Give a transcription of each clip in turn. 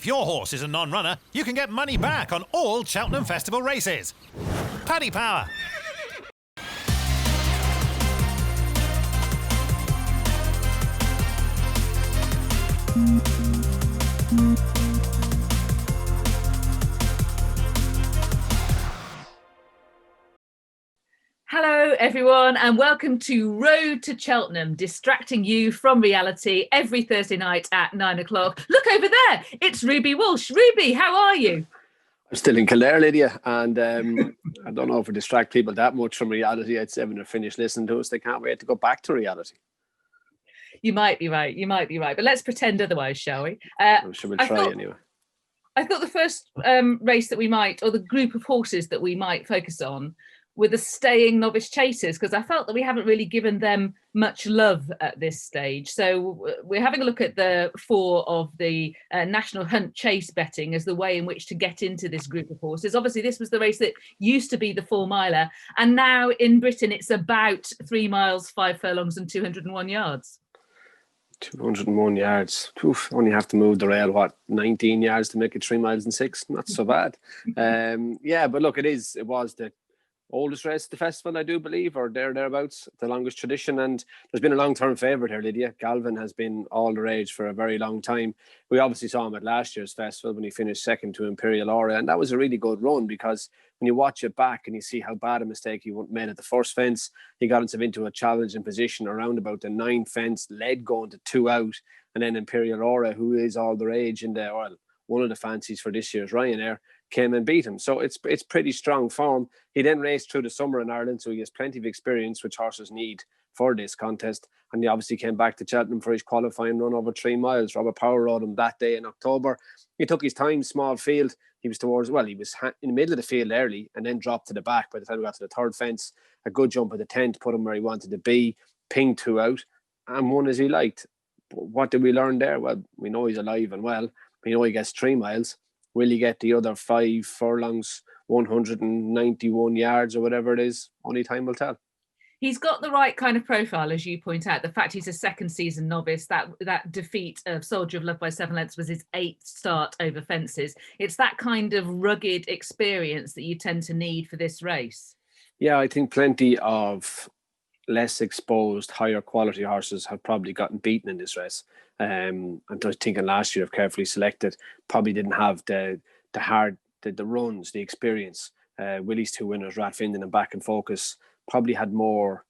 If your horse is a non-runner, you can get money back on all Cheltenham Festival races. Paddy Power. Hello everyone and welcome to Road to Cheltenham, distracting you from reality every Thursday night at 9 o'clock. Look over there, it's Ruby Walsh. Ruby, how are you? I'm still in Kildare, Lydia, and I don't know if we distract people that much from reality. I'd say when they're finished listening to us, they can't wait to go back to reality. You might be right, but let's pretend otherwise, shall we? We'll try anyway. I thought the first race that we might, or the group of horses that we might focus on, were the staying novice chasers, because I felt that we haven't really given them much love at this stage. So we're having a look at the four of the National Hunt Chase betting as the way in which to get into this group of horses. Obviously, this was the race that used to be the 4 miler, and now in Britain it's about 3 miles, 5 furlongs and 201 yards. 201 yards. Oof, only have to move the rail, 19 yards to make it 3 miles and 6. Not so bad. Yeah, but look, it was the oldest race at the festival, I do believe, or thereabouts, the longest tradition, and there's been a long-term favourite here, Lydia. Galvin has been all the rage for a very long time. We obviously saw him at last year's festival when he finished second to Imperial Aura, and that was a really good run, because when you watch it back and you see how bad a mistake he made at the first fence, he got himself into a challenging position around about the 9th fence, led going to 2 out, and then Imperial Aura, who is all the rage in one of the fancies for this year's Ryanair, came and beat him. So it's pretty strong form. He then raced through the summer in Ireland, so he has plenty of experience, which horses need for this contest. And he obviously came back to Cheltenham for his qualifying run over 3 miles. Robert Power rode him that day in October. He took his time, small field. He was in the middle of the field early and then dropped to the back by the time we got to the 3rd fence. A good jump at the 10th, put him where he wanted to be, pinged 2 out, and won as he liked. But what did we learn there? Well, we know he's alive and well. We know he gets 3 miles. Will he get the other 5 furlongs, 191 yards or whatever it is? Only time will tell. He's got the right kind of profile, as you point out. The fact he's a second season novice, that defeat of Soldier of Love by 7 lengths was his 8th start over fences. It's that kind of rugged experience that you tend to need for this race. Yeah, I think plenty of less exposed, higher quality horses have probably gotten beaten in this race. I'm just thinking last year, if carefully selected, probably didn't have the runs, the experience. Willie's 2 winners, Rathvinden and Back in Focus, probably had more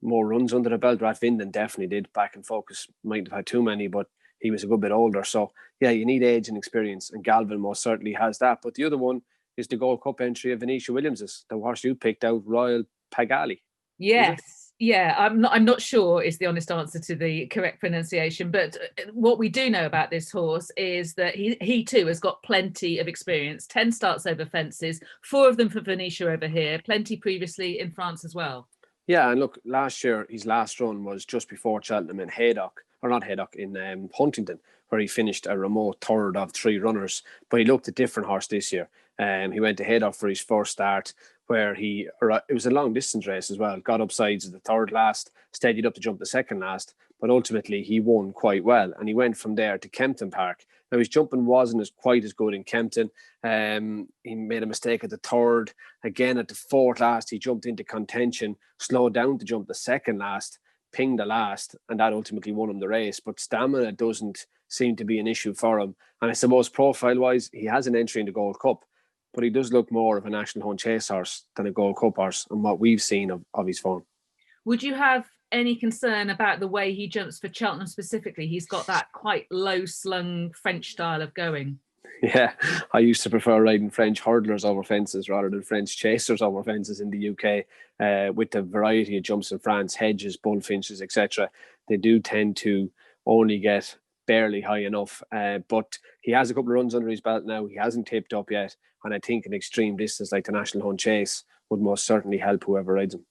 runs under the belt. Rathvinden definitely did. Back in Focus might have had too many, but he was a good bit older. So yeah, you need age and experience, and Galvin most certainly has that. But the other one is the Gold Cup entry of Venetia Williams's, the horse you picked out, Royal Pagali. Yes. Yeah, I'm not sure is the honest answer to the correct pronunciation, but what we do know about this horse is that he too has got plenty of experience. 10 starts over fences, 4 of them for Venetia over here, plenty previously in France as well. Yeah, and look, last year his last run was just before Cheltenham in in Huntingdon, where he finished a remote 3rd of 3 runners. But he looked a different horse this year. He went to Haydock for his first start, where it was a long distance race as well. Got up sides of the 3rd last, steadied up to jump the 2nd last, but ultimately he won quite well. And he went from there to Kempton Park. Now his jumping wasn't quite as good in Kempton. He made a mistake at the 3rd. Again at the 4th last, he jumped into contention, slowed down to jump the 2nd last, pinged the last, and that ultimately won him the race. But stamina doesn't seem to be an issue for him. And I suppose profile-wise, he has an entry in the Gold Cup, but he does look more of a National Hunt Chase horse than a Gold Cup horse, and what we've seen of his form. Would you have any concern about the way he jumps for Cheltenham specifically? He's got that quite low-slung French style of going. Yeah, I used to prefer riding French hurdlers over fences rather than French chasers over fences in the UK. With the variety of jumps in France, hedges, bullfinches, etc., they do tend to only get barely high enough. But he has a couple of runs under his belt now. He hasn't tipped up yet. And I think an extreme distance like the National Hunt Chase would most certainly help whoever rides him.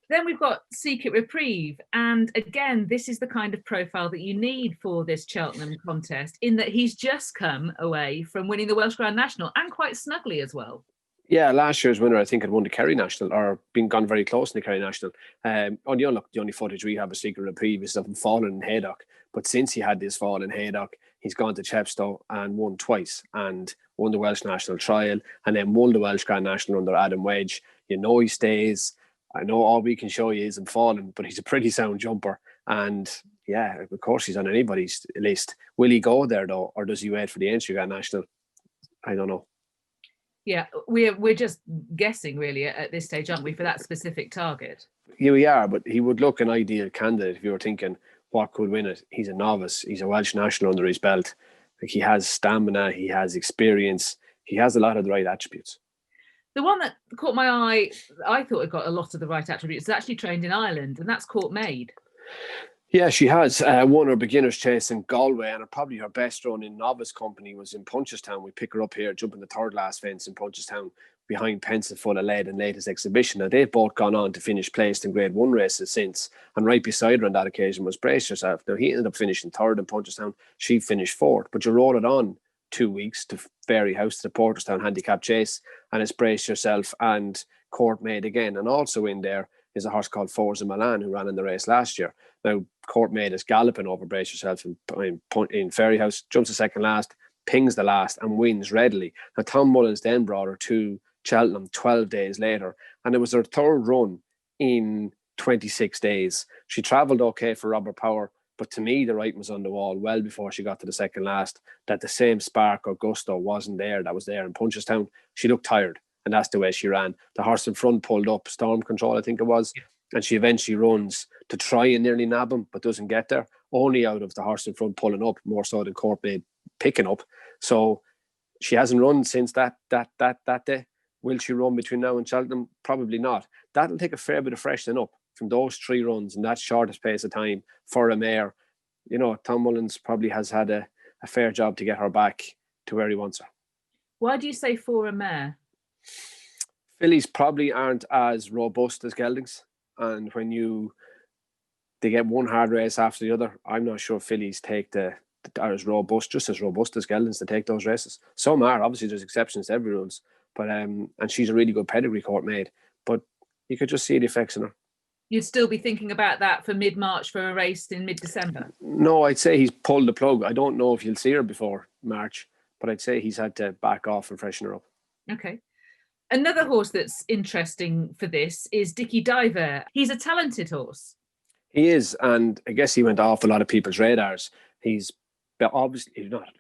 Then we've got Secret Reprieve. And again, this is the kind of profile that you need for this Cheltenham contest, in that he's just come away from winning the Welsh Grand National, and quite snugly as well. Yeah, last year's winner, I think, had won the Kerry National, or been gone very close in the Kerry National. The only footage we have of Secret Reprieve is of him falling in Haydock. But since he had this fall in Haydock, he's gone to Chepstow and won twice, and won the Welsh National Trial, and then won the Welsh Grand National under Adam Wedge. You know he stays. I know all we can show you is him falling, but he's a pretty sound jumper. And yeah, of course he's on anybody's list. Will he go there though, or does he wait for the entry Grand National? I don't know. Yeah, we're just guessing really at this stage, aren't we, for that specific target? Yeah, we are, but he would look an ideal candidate if you were thinking what could win it. He's a novice. He's a Welsh national under his belt. Like, he has stamina. He has experience. He has a lot of the right attributes. The one that caught my eye, I thought it got a lot of the right attributes, is actually trained in Ireland, and that's Court Maid. Yeah, she has won her beginner's chase in Galway, and probably her best run in novice company was in Punchestown. We pick her up here, jumping the third last fence in Punchestown, behind Pensive Full of Lead and Latest Exhibition. Now, they've both gone on to finish placed in Grade 1 races since, and right beside her on that occasion was Brace Yourself. Now, he ended up finishing third in Punchestown. She finished fourth, but you roll it on 2 weeks to Fairyhouse, to the Porterstown Handicap Chase, and it's Brace Yourself and Court Maid again. And also in there is a horse called Forza Milan, who ran in the race last year. Now, Court Maid is galloping over Brace Yourself in Fairyhouse, jumps the second last, pings the last, and wins readily. Now, Tom Mullins then brought her to Cheltenham 12 days later, and it was her third run in 26 days. She travelled okay for Robert Power, but to me, the writing was on the wall well before she got to the second last, that the same spark or gusto wasn't there that was there in Punchestown. She looked tired, and that's the way she ran. The horse in front pulled up, Storm Control, I think it was, and she eventually runs to try and nearly nab him, but doesn't get there, only out of the horse in front pulling up, more so than Court Maid picking up. So she hasn't run since that day. Will she run between now and Cheltenham? Probably not. That'll take a fair bit of freshening up from those 3 runs in that shortest pace of time for a mare. You know, Tom Mullins probably has had a fair job to get her back to where he wants her. Why do you say for a mare? Fillies probably aren't as robust as geldings, and when they get one hard race after the other, I'm not sure fillies are as robust as geldings to take those races. Some are, obviously there's exceptions to every rules, but and she's a really good pedigree, Court Maid, but you could just see the effects in her. You'd still be thinking about that for mid-March for a race in mid-December? No, I'd say he's pulled the plug. I don't know if you'll see her before March, but I'd say he's had to back off and freshen her up. Okay. Another horse that's interesting for this is Dicky Diver. He's a talented horse. He is, and I guess he went off a lot of people's radars. He's not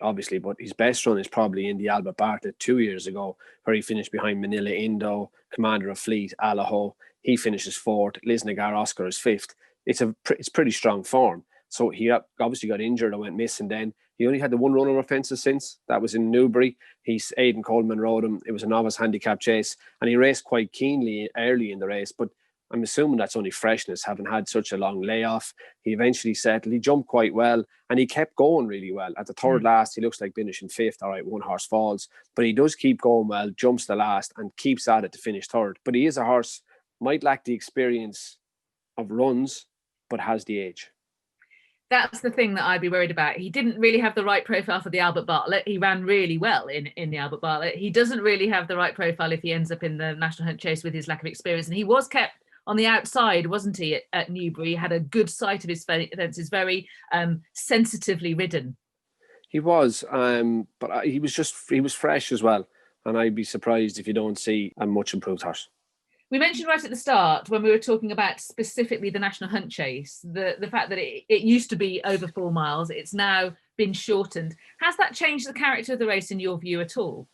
obviously, but his best run is probably in the Albert Bartlett 2 years ago, where he finished behind Manila Indo, Commander of Fleet, Allaho. He finishes fourth. Lisnagar Oscar is fifth. It's pretty strong form. So he obviously got injured and went missing then. He only had the one run over fences since. That was in Newbury. Aidan Coleman rode him. It was a novice handicap chase, and he raced quite keenly early in the race, but I'm assuming that's only freshness, having had such a long layoff. He eventually settled. He jumped quite well, and he kept going really well. At the third last, he looks like finishing fifth. All right, one horse falls, but he does keep going well, jumps the last, and keeps at it to finish third. But he is a horse, might lack the experience of runs, but has the age. That's the thing that I'd be worried about. He didn't really have the right profile for the Albert Bartlett. He ran really well in the Albert Bartlett. He doesn't really have the right profile if he ends up in the National Hunt Chase with his lack of experience. And he was kept on the outside, wasn't he, at Newbury? He had a good sight of his fences, very sensitively ridden. He was, but he was fresh as well. And I'd be surprised if you don't see a much improved horse. We mentioned right at the start, when we were talking about specifically the National Hunt Chase, the fact that it used to be over 4 miles. It's now been shortened. Has that changed the character of the race in your view at all?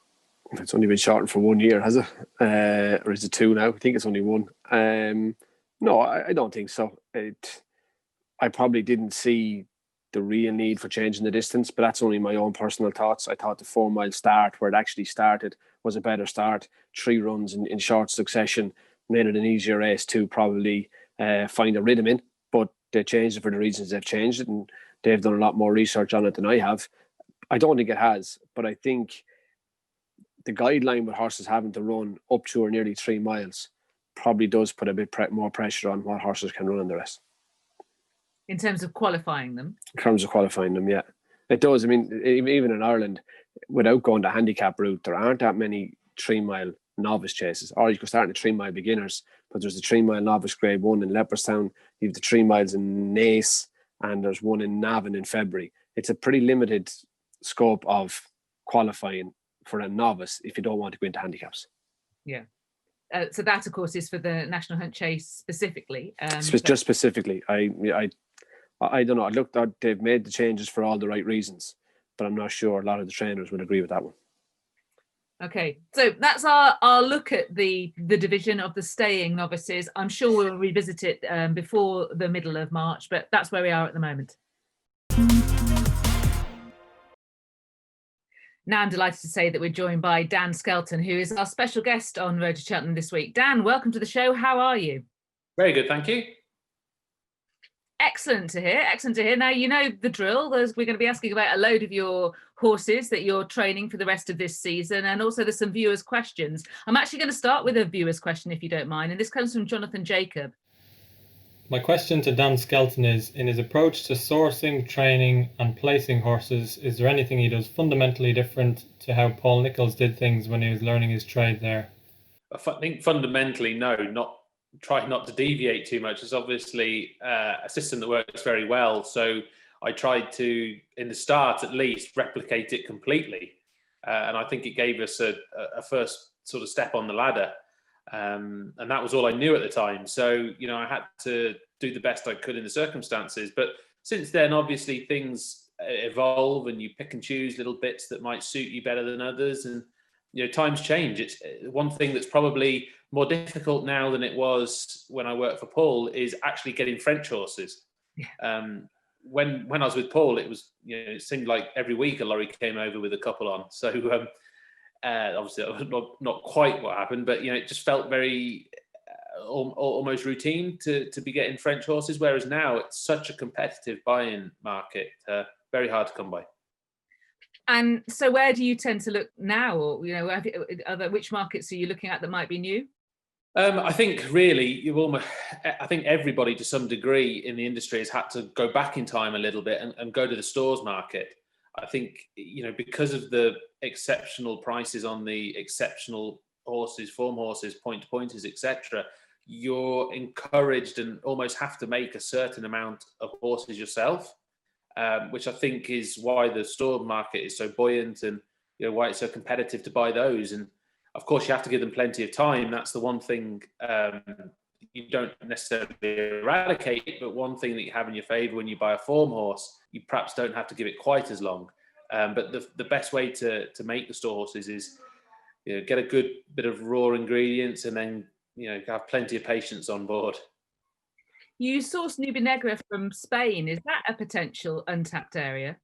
It's only been shortened for 1 year, has it? Or is it 2 now? I think it's only 1. No, I don't think so. I probably didn't see the real need for changing the distance, but that's only my own personal thoughts. I thought the 4 mile start, where it actually started, was a better start. 3 runs in short succession made it an easier race to probably find a rhythm in, but they changed it for the reasons they've changed it, and they've done a lot more research on it than I have. I don't think it has, but I think the guideline with horses having to run up to or nearly 3 miles probably does put a bit more pressure on what horses can run in the race. In terms of qualifying them? In terms of qualifying them, yeah. It does. I mean, even in Ireland, without going the handicap route, there aren't that many 3 mile novice chases. Or you could start in the 3 mile beginners, but there's the 3 mile novice grade 1 in Leopardstown, you have the 3 miles in Naas, and there's one in Navan in February. It's a pretty limited scope of qualifying for a novice if you don't want to go into handicaps. Yeah. So that, of course, is for the National Hunt Chase specifically. Just specifically, I don't know. I looked at, they've made the changes for all the right reasons, but I'm not sure a lot of the trainers would agree with that one. Okay, so that's our look at the division of the staying novices. I'm sure we'll revisit it before the middle of March, but that's where we are at the moment. Now I'm delighted to say that we're joined by Dan Skelton, who is our special guest on Road to Cheltenham this week. Dan, welcome to the show. How are you? Very good, thank you. Excellent to hear. Excellent to hear. Now, you know the drill. We're going to be asking about a load of your horses that you're training for the rest of this season. And also there's some viewers' questions. I'm actually going to start with a viewer's question, if you don't mind. And this comes from Jonathan Jacob. My question to Dan Skelton is, in his approach to sourcing, training and placing horses, is there anything he does fundamentally different to how Paul Nicholls did things when he was learning his trade there? I think fundamentally, no, try not to deviate too much. It's obviously a system that works very well. So I tried to, in the start at least, replicate it completely. And I think it gave us a first sort of step on the ladder. And that was all I knew at the time. So, you know, I had to do the best I could in the circumstances. But since then, obviously, things evolve and you pick and choose little bits that might suit you better than others. And, you know, times change. It's one thing that's probably more difficult now than it was when I worked for Paul is actually getting French horses. Yeah. When I was with Paul, it was, you know, it seemed like every week a lorry came over with a couple on. So obviously that was not quite what happened, but, you know, it just felt very almost routine to be getting French horses. Whereas now it's such a competitive buy-in market, very hard to come by. And so where do you tend to look now? Or, you know, which markets are you looking at that might be new? I think really, I think everybody to some degree in the industry has had to go back in time a little bit and go to the stores market. I think, you know, because of the exceptional prices on the exceptional horses, form horses, point to pointers, etc., you're encouraged and almost have to make a certain amount of horses yourself, which I think is why the store market is so buoyant and, you know, why it's so competitive to buy those. And of course, you have to give them plenty of time. That's the one thing you don't necessarily eradicate, but one thing that you have in your favour when you buy a form horse, you perhaps don't have to give it quite as long. But the best way to make the store horses is, you know, get a good bit of raw ingredients and then, you know, have plenty of patience on board. You source Nube Negra from Spain. Is that a potential untapped area?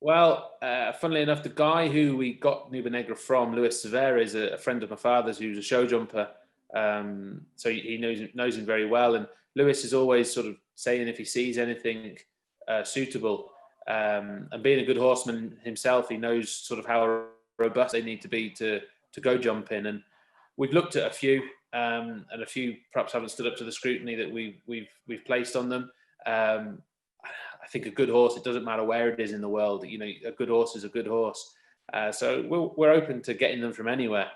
Well, funnily enough, the guy who we got Nube Negra from, Luis Severa, is a friend of my father's who's a show jumper. So he knows him very well. And Luis is always sort of saying if he sees anything suitable. And being a good horseman himself, he knows sort of how robust they need to be to go jumping. And we've looked at a few, and a few perhaps haven't stood up to the scrutiny that we've placed on them. I think a good horse, it doesn't matter where it is in the world, you know, a good horse is a good horse. So we're open to getting them from anywhere.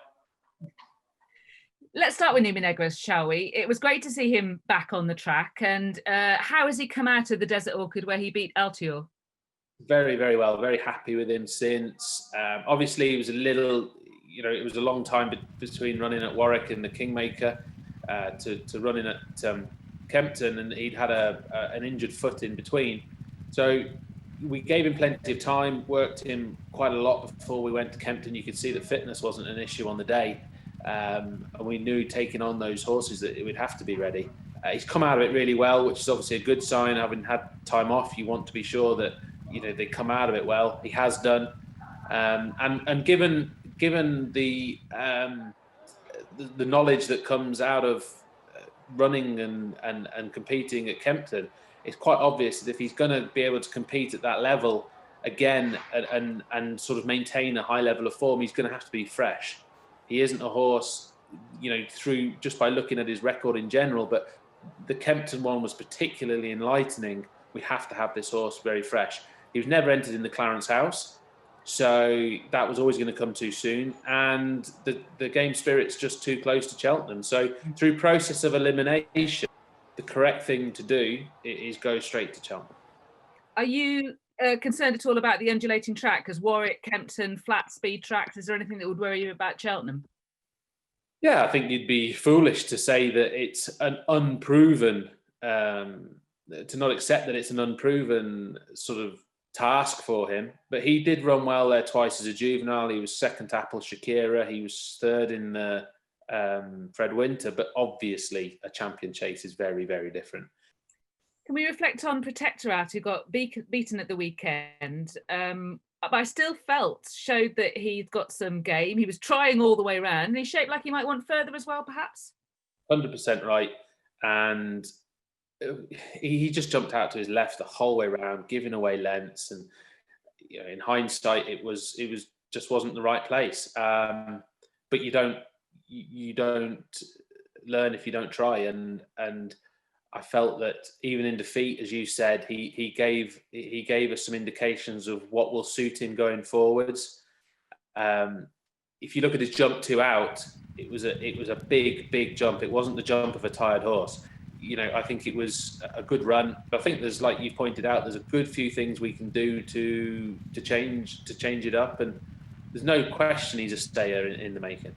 Let's start with Nube Negra, shall we? It was great to see him back on the track. And how has he come out of the Desert Orchid where he beat Altior? Very, very well. Very happy with him since. Obviously, it was a little, you know, it was a long time between running at Warwick and the Kingmaker to running at Kempton, and he'd had an injured foot in between. So we gave him plenty of time, worked him quite a lot before we went to Kempton. You could see that fitness wasn't an issue on the day. And we knew taking on those horses that it would have to be ready. He's come out of it really well, which is obviously a good sign. Having had time off, you want to be sure that, you know, they come out of it well. He has done. And given the knowledge that comes out of running and competing at Kempton, it's quite obvious that if he's going to be able to compete at that level again and sort of maintain a high level of form, he's going to have to be fresh. He isn't a horse, you know, through just by looking at his record in general, but the Kempton one was particularly enlightening. We have to have this horse very fresh. He was never entered in the Clarence House, so that was always going to come too soon. And the game spirit's just too close to Cheltenham. So through process of elimination, the correct thing to do is go straight to Cheltenham. Are you concerned at all about the undulating track? Because Warwick, Kempton, flat speed tracks. Is there anything that would worry you about Cheltenham? Yeah, I think you'd be foolish to say that it's an unproven, to not accept that it's an unproven sort of task for him. But he did run well there twice as a juvenile. He was second to Apple Shakira. He was third in the Fred Winter. But obviously, a champion chase is very, very different. Can we reflect on Protectorat, who got beaten at the weekend? But I still showed that he'd got some game. He was trying all the way around, and he shaped like he might want further as well, perhaps. 100% right. And he just jumped out to his left the whole way around, giving away lengths. And in hindsight, it just wasn't the right place. But you don't learn if you don't try. And I felt that even in defeat, as you said, he gave us some indications of what will suit him going forwards. If you look at his jump 2 out, it was a big jump. It wasn't the jump of a tired horse. I think it was a good run. But I think there's, like you pointed out, there's a good few things we can do to change it up. And there's no question he's a stayer in the making.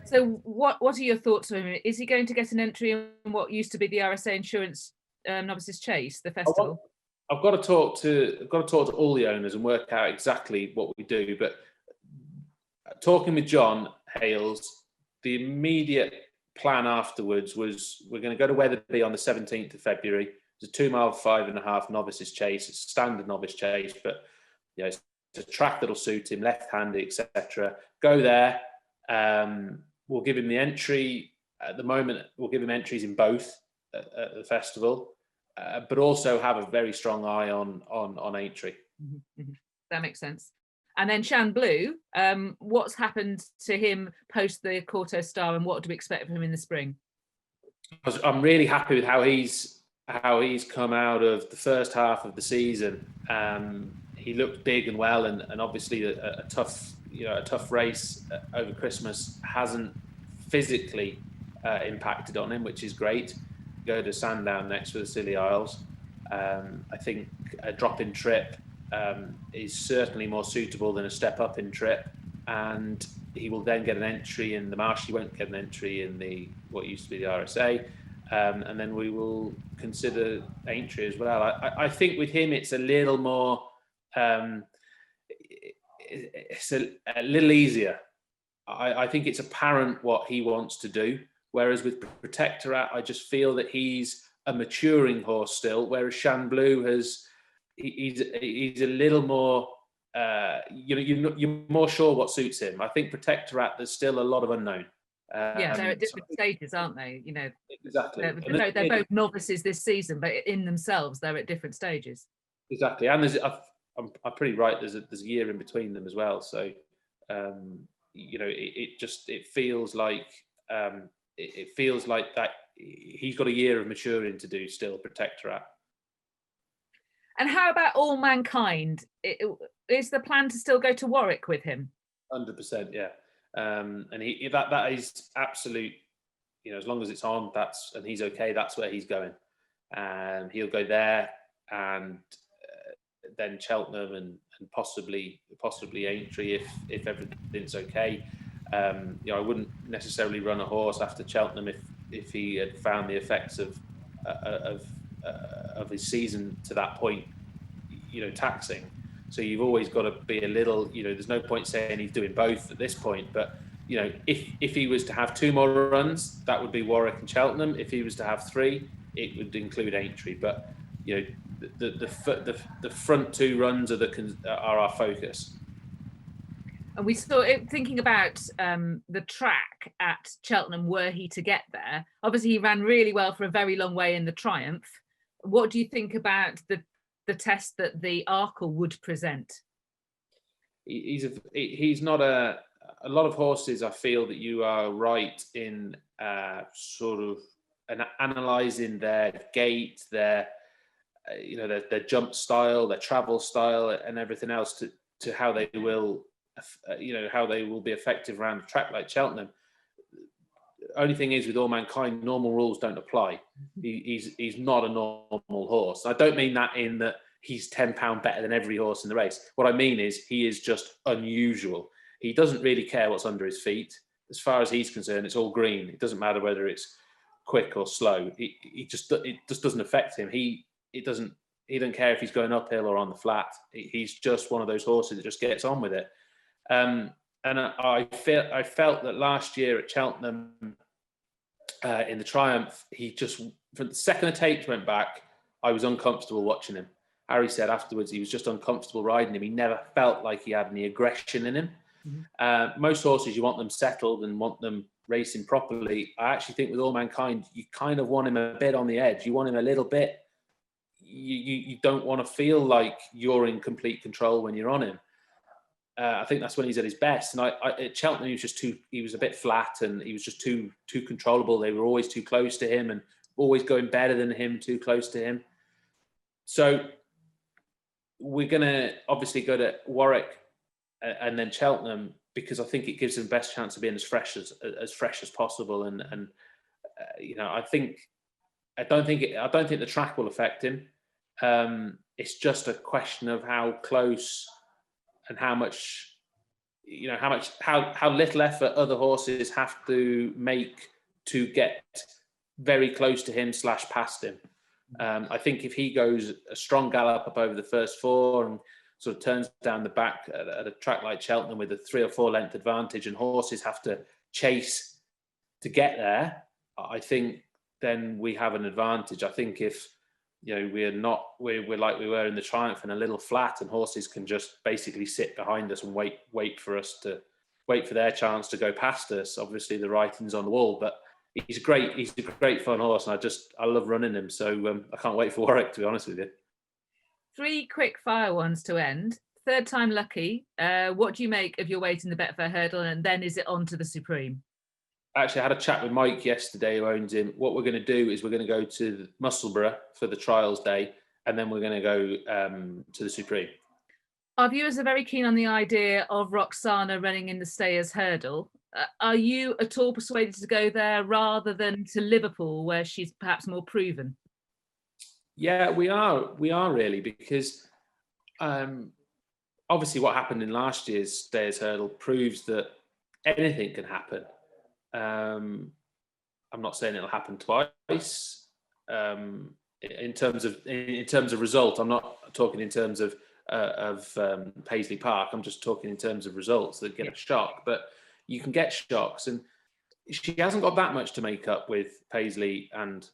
So what are your thoughts on him? Is he going to get an entry in what used to be the RSA Insurance Novices Chase, the festival? I've got to talk to all the owners and work out exactly what we do. But talking with John Hales, the immediate plan afterwards was we're going to go to Wetherby on the 17th of February. It's a 2 mile, 5.5 novices chase. It's a standard novice chase, but it's a track that'll suit him, left-handed, etc. Go there. We'll give him the entry. At the moment, we'll give him entries in both at the festival, but also have a very strong eye on entry. Mm-hmm. That makes sense. And then Shan Blue, what's happened to him post the Quarto Star, and what do we expect of him in the spring? I'm really happy with how he's come out of the first half of the season. He looked big and well, and obviously a tough race over Christmas hasn't physically impacted on him, which is great. Go to Sandown next for the Scilly Isles. I think a drop in trip is certainly more suitable than a step up in trip, and he will then get an entry in the Marsh. He won't get an entry in what used to be the RSA, and then we will consider Aintree as well. I think with him it's a little more. It's a little easier. I think it's apparent what he wants to do. Whereas with Protectorat, I just feel that he's a maturing horse still. Whereas Shan Blue he's a little more. You're more sure what suits him. I think Protectorat, there's still a lot of unknown. They're at different stages, aren't they? Exactly. They're both novices this season, but in themselves, they're at different stages. Exactly, and I'm pretty right. There's a year in between them as well. So, it feels like that he's got a year of maturing to do still. Protectorat. And how about All Mankind? Is the plan to still go to Warwick with him? 100%, yeah. And that is absolute. As long as it's on, and he's okay. That's where he's going, and he'll go there, and then Cheltenham and possibly Aintree if everything's okay. I wouldn't necessarily run a horse after Cheltenham if he had found the effects of his season to that point, taxing. So you've always got to be a little, there's no point saying he's doing both at this point, but if he was to have 2 more runs, that would be Warwick and Cheltenham. If he was to have 3, it would include Aintree. But the front 2 runs are our focus. And we saw it, thinking about the track at Cheltenham, were he to get there. Obviously, he ran really well for a very long way in the Triumph. What do you think about the test that the Arkle would present? He's not a lot of horses. I feel that you are right in sort of analysing their gait, their jump style, their travel style, and everything else to how they will. How they will be effective around a track like Cheltenham. Only thing is, with All Mankind, normal rules don't apply. He's not a normal horse. I don't mean that in that he's £10 better than every horse in the race. What I mean is he is just unusual. He doesn't really care what's under his feet. As far as he's concerned, it's all green. It doesn't matter whether it's quick or slow. It just doesn't affect him. He doesn't care if he's going uphill or on the flat. He's just one of those horses that just gets on with it. And I felt that last year at Cheltenham in the Triumph, he just, from the second the tapes went back, I was uncomfortable watching him. Harry said afterwards he was just uncomfortable riding him. He never felt like he had any aggression in him. Mm-hmm. Most horses, you want them settled and want them racing properly. I actually think with All Mankind, you kind of want him a bit on the edge. You want him a little bit. You don't want to feel like you're in complete control when you're on him. I think that's when he's at his best. And at Cheltenham, he was a bit flat and he was just too controllable. They were always too close to him and always going better than him, too close to him. So we're going to obviously go to Warwick and then Cheltenham, because I think it gives him the best chance of being as fresh as possible. And I don't think the track will affect him. It's just a question of how close and how little effort other horses have to make to get very close to him / past him. I think if he goes a strong gallop up over the first four and sort of turns down the back at a track like Cheltenham with a 3 or 4 length advantage and horses have to chase to get there, I think then we have an advantage. I think if we're like we were in the Triumph and a little flat and horses can just basically sit behind us and wait for their chance to go past us. Obviously the writing's on the wall, but he's a great fun horse and I love running him. So I can't wait for Warwick, to be honest with you. 3 quick fire ones to end. Third time lucky. What do you make of your weight in the Betfair Hurdle? And then is it on to the Supreme? Actually, I had a chat with Mike yesterday, who owns him. What we're going to do is we're going to go to Musselburgh for the trials day, and then we're going to go to the Supreme. Our viewers are very keen on the idea of Roxana running in the Stayers Hurdle. Are you at all persuaded to go there rather than to Liverpool, where she's perhaps more proven? Yeah, we are. We are really, because obviously what happened in last year's Stayers Hurdle proves that anything can happen. I'm not saying it'll happen twice. In terms of result, I'm not talking in terms of Paisley Park. I'm just talking in terms of results that get a shock. But you can get shocks, and she hasn't got that much to make up with Paisley and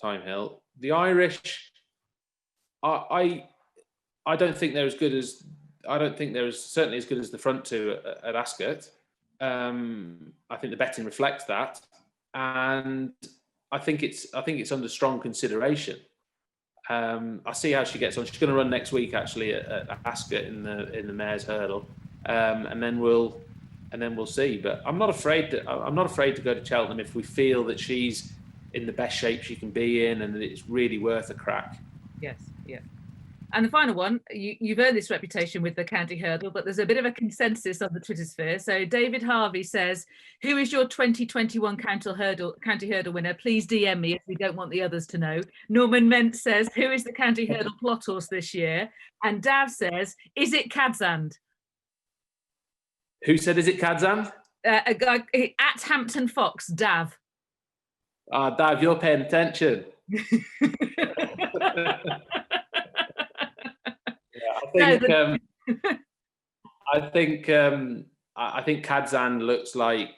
Time Hill. The Irish, I don't think they're as good as. I don't think they're certainly as good as the front two at Ascot. I think the betting reflects that, and I think it's under strong consideration. I see how she gets on. She's going to run next week, actually, at Ascot in the Mares Hurdle, and then we'll see. But I'm not afraid to go to Cheltenham if we feel that she's in the best shape she can be in, and that it's really worth a crack. Yes, yeah. And the final one, you've earned this reputation with the County Hurdle, but there's a bit of a consensus on the Twitter sphere. So David Harvey says, who is your 2021 County Hurdle winner? Please DM me, if we don't want the others to know. Norman Ment says, who is the County Hurdle plot horse this year? And Dav says, is it Kadzand? Who said, is it Kadzand? A guy at Hampton Fox, Dav. Dav, you're paying attention. I think Kadzand looks like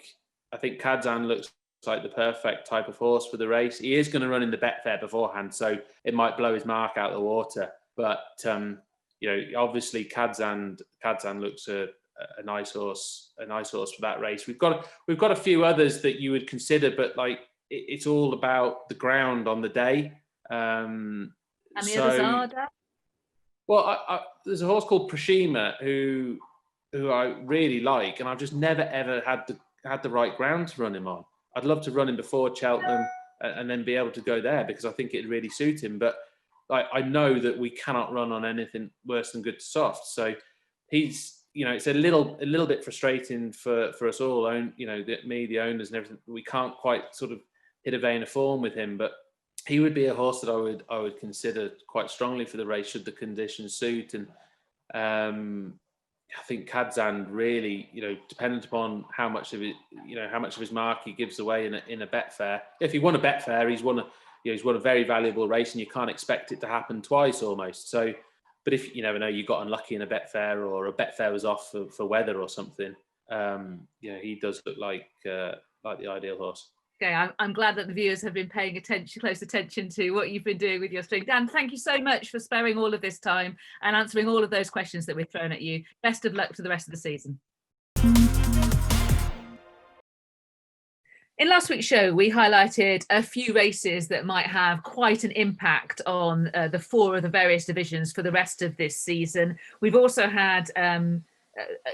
the perfect type of horse for the race. He is going to run in the Betfair beforehand, so it might blow his mark out of the water. But obviously Kadzand looks a nice horse for that race. We've got a few others that you would consider, but it's all about the ground on the day. And the others are, Dad? Well, there's a horse called Prashima who I really like, and I've just never ever had the right ground to run him on. I'd love to run him before Cheltenham and then be able to go there, because I think it'd really suit him. But I know that we cannot run on anything worse than good to soft. So he's, it's a little bit frustrating for us all. Me, the owners, and everything. We can't quite sort of hit a vein of form with him, but he would be a horse that I would consider quite strongly for the race should the conditions suit. And I think Kadzan really, dependent upon how much of his mark he gives away in a Betfair. If he won a Betfair, he's won a very valuable race, and you can't expect it to happen twice almost. So, but if you never know, you got unlucky in a Betfair, or a Betfair was off for weather or something. He does look like the ideal horse. Okay, I'm glad that the viewers have been paying close attention to what you've been doing with your string. Dan, thank you so much for sparing all of this time and answering all of those questions that we've thrown at you. Best of luck for the rest of the season. In last week's show, we highlighted a few races that might have quite an impact on the 4 of the various divisions for the rest of this season. We've also had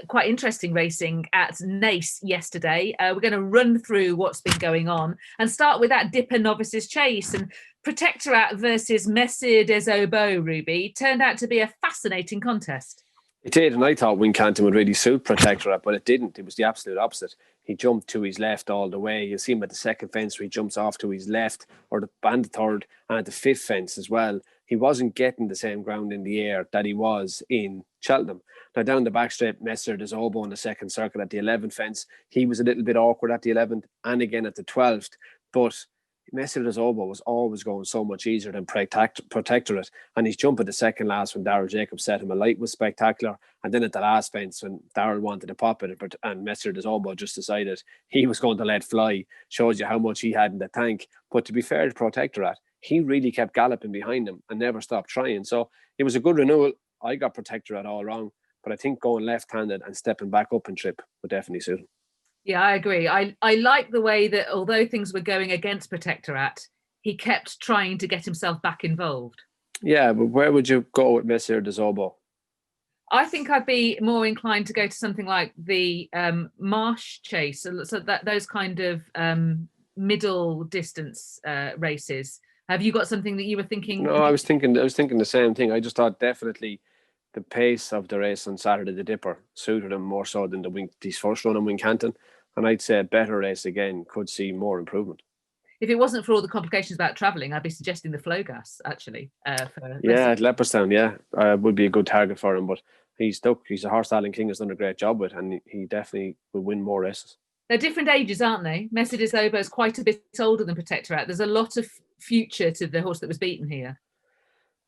quite interesting racing at Naas yesterday. We're going to run through what's been going on and start with that Dipper Novices Chase. And Protectorat versus Messire des Obeaux, Ruby, turned out to be a fascinating contest. It did, and I thought Wincanton would really suit Protectorat, but it didn't. It was the absolute opposite. He jumped to his left all the way. You'll see him at the second fence where he jumps off to his left, or the third, and at the fifth fence as well. He wasn't getting the same ground in the air that he was in Cheltenham. Now, down the back straight, Messire des Obeaux on the second circle at the 11th fence. He was a little bit awkward at the 11th and again at the 12th. But Messire des Obeaux was always going so much easier than Protectorate. And his jump at the second last when Darrell Jacobs set him alight was spectacular. And then at the last fence when Darrell wanted to pop it and Messire des Obeaux just decided he was going to let fly, shows you how much he had in the tank. But to be fair to Protectorate, he really kept galloping behind him and never stopped trying. So it was a good renewal. I got Protectorate all wrong, but I think going left-handed and stepping back up in trip would definitely suit him. Yeah, I agree. I like the way that although things were going against Protectorat, he kept trying to get himself back involved. Yeah, but where would you go with Messire des Obeaux? I think I'd be more inclined to go to something like the Marsh Chase, so that those kind of middle distance races. Have you got something that you were thinking? No, I was thinking the same thing. I just thought definitely the pace of the race on Saturday, the Dipper, suited him more so than his first run on Wincanton. And I'd say a better race again could see more improvement. If it wasn't for all the complications about travelling, I'd be suggesting the Flowgas, actually. At Leopardstown, would be a good target for him. But he's a horse Alan King has done a great job with, and he definitely will win more races. They're different ages, aren't they? Messire des Obeaux is quite a bit older than Protectorat. There's a lot of future to the horse that was beaten here.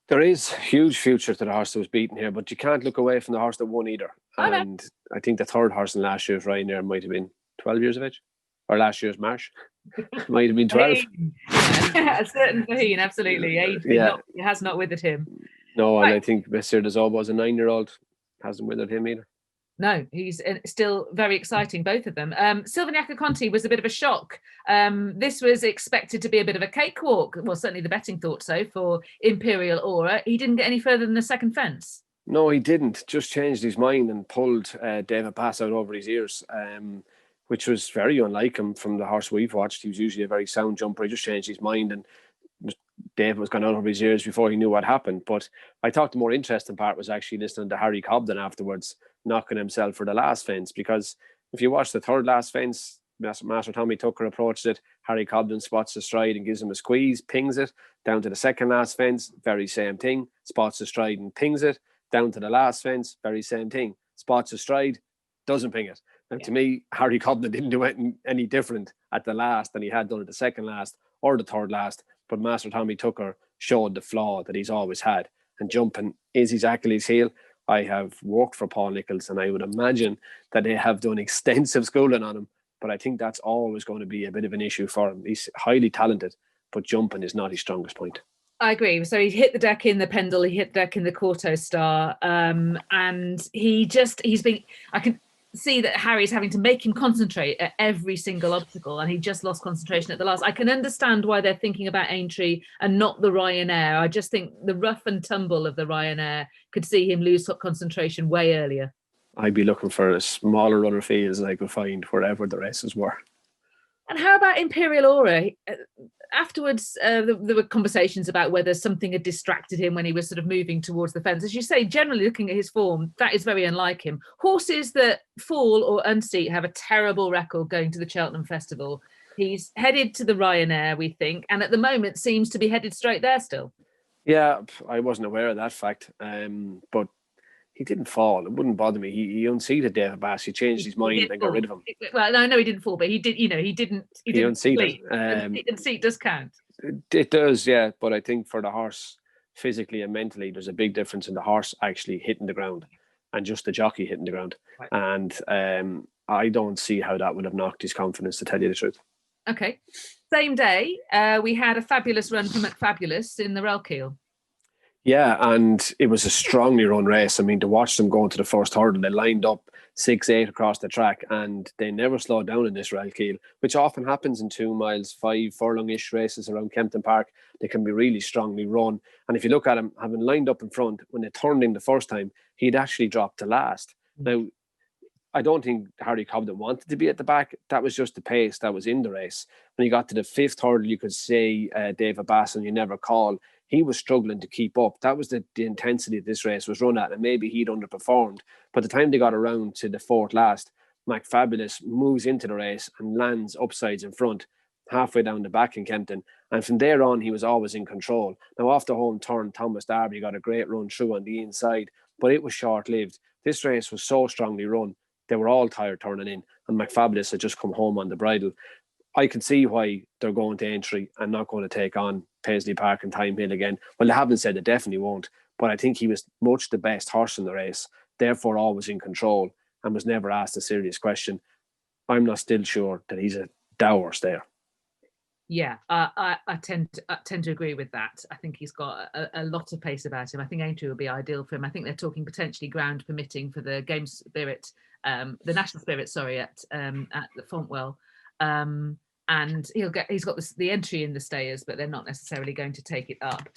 There is huge future to the horse that was beaten here, but you can't look away from the horse that won either. And I think the third horse in last year's Ryanair might have been 12 years of age, or last year's Marsh might have been 12. A certain Faheen, absolutely. Age has not withered him. No, and I think Messire des Obeaux is a 9-year-old, hasn't withered him either. No, he's still very exciting, both of them. Silvagnac Conti was a bit of a shock. This was expected to be a bit of a cakewalk. Well, certainly the betting thought so for Imperial Aura. He didn't get any further than the second fence. No, he didn't. Just changed his mind and pulled David Pass out over his ears, which was very unlike him from the horse we've watched. He was usually a very sound jumper. He just changed his mind and David was gone out over his ears before he knew what happened. But I thought the more interesting part was actually listening to Harry Cobden afterwards, knocking himself for the last fence. Because if you watch the third last fence, Master Tommy Tucker approached it. Harry Cobden spots the stride and gives him a squeeze, pings it. Down to the second last fence, very same thing. Spots the stride and pings it. Down to the last fence, very same thing. Spots the stride, doesn't ping it. Now, to me, Harry Cobden didn't do any different at the last than he had done at the second last or the third last. But Master Tommy Tucker showed the flaw that he's always had. And jumping is his Achilles heel. I have worked for Paul Nicholls and I would imagine that they have done extensive schooling on him. But I think that's always going to be a bit of an issue for him. He's highly talented, but jumping is not his strongest point. I agree. So he hit the deck in the Pendle, he hit the deck in the Quarto Star. And I can see that Harry's having to make him concentrate at every single obstacle, and he just lost concentration at the last. I can understand why they're thinking about Aintree and not the Ryanair. I just think the rough and tumble of the Ryanair could see him lose concentration way earlier. I'd be looking for as smaller runner fields as I could find wherever the races were. And how about Imperial Aura? Afterwards, there were conversations about whether something had distracted him when he was sort of moving towards the fence. As you say, generally looking at his form, that is very unlike him. Horses that fall or unseat have a terrible record going to the Cheltenham Festival. He's headed to the Ryanair, we think, and at the moment seems to be headed straight there still. Yeah, I wasn't aware of that fact. But he didn't fall. It wouldn't bother me. He unseated David Bass. He changed his mind and got rid of him. Well, no, he didn't fall, but he did. He didn't. He unseated. Unseat does count. It does, yeah. But I think for the horse, physically and mentally, there's a big difference in the horse actually hitting the ground and just the jockey hitting the ground. Right. And I don't see how that would have knocked his confidence, to tell you the truth. Okay. Same day, we had a fabulous run from McFabulous in the Relkeel. Yeah, and it was a strongly run race. I mean, to watch them go into the first hurdle, they lined up 6-8 across the track, and they never slowed down in this Relkeel, which often happens in 2 miles, 5 furlong-ish races around Kempton Park. They can be really strongly run. And if you look at him, having lined up in front, when they turned in the first time, he'd actually dropped to last. Now, I don't think Harry Cobden wanted to be at the back. That was just the pace that was in the race. When he got to the 5th hurdle, you could say David Bass, and you never call. He was struggling to keep up. That was the intensity this race was run at, and maybe he'd underperformed. But the time they got around to the 4th last, McFabulous moves into the race and lands upsides in front, halfway down the back in Kempton. And from there on, he was always in control. Now, off the home turn, Thomas Darby got a great run through on the inside, but it was short-lived. This race was so strongly run, they were all tired turning in, and McFabulous had just come home on the bridle. I can see why they're going to Aintree and not going to take on Paisley Park and Time Hill again. Well, they haven't said they definitely won't, but I think he was much the best horse in the race, therefore always in control, and was never asked a serious question. I'm not still sure that he's a dour stayer. Yeah, I tend to agree with that. I think he's got a lot of pace about him. I think Aintree would be ideal for him. I think they're talking potentially ground permitting for the Game Spirit, the National Spirit, at the Fontwell. And he's got the entry in the stayers, but they're not necessarily going to take it up.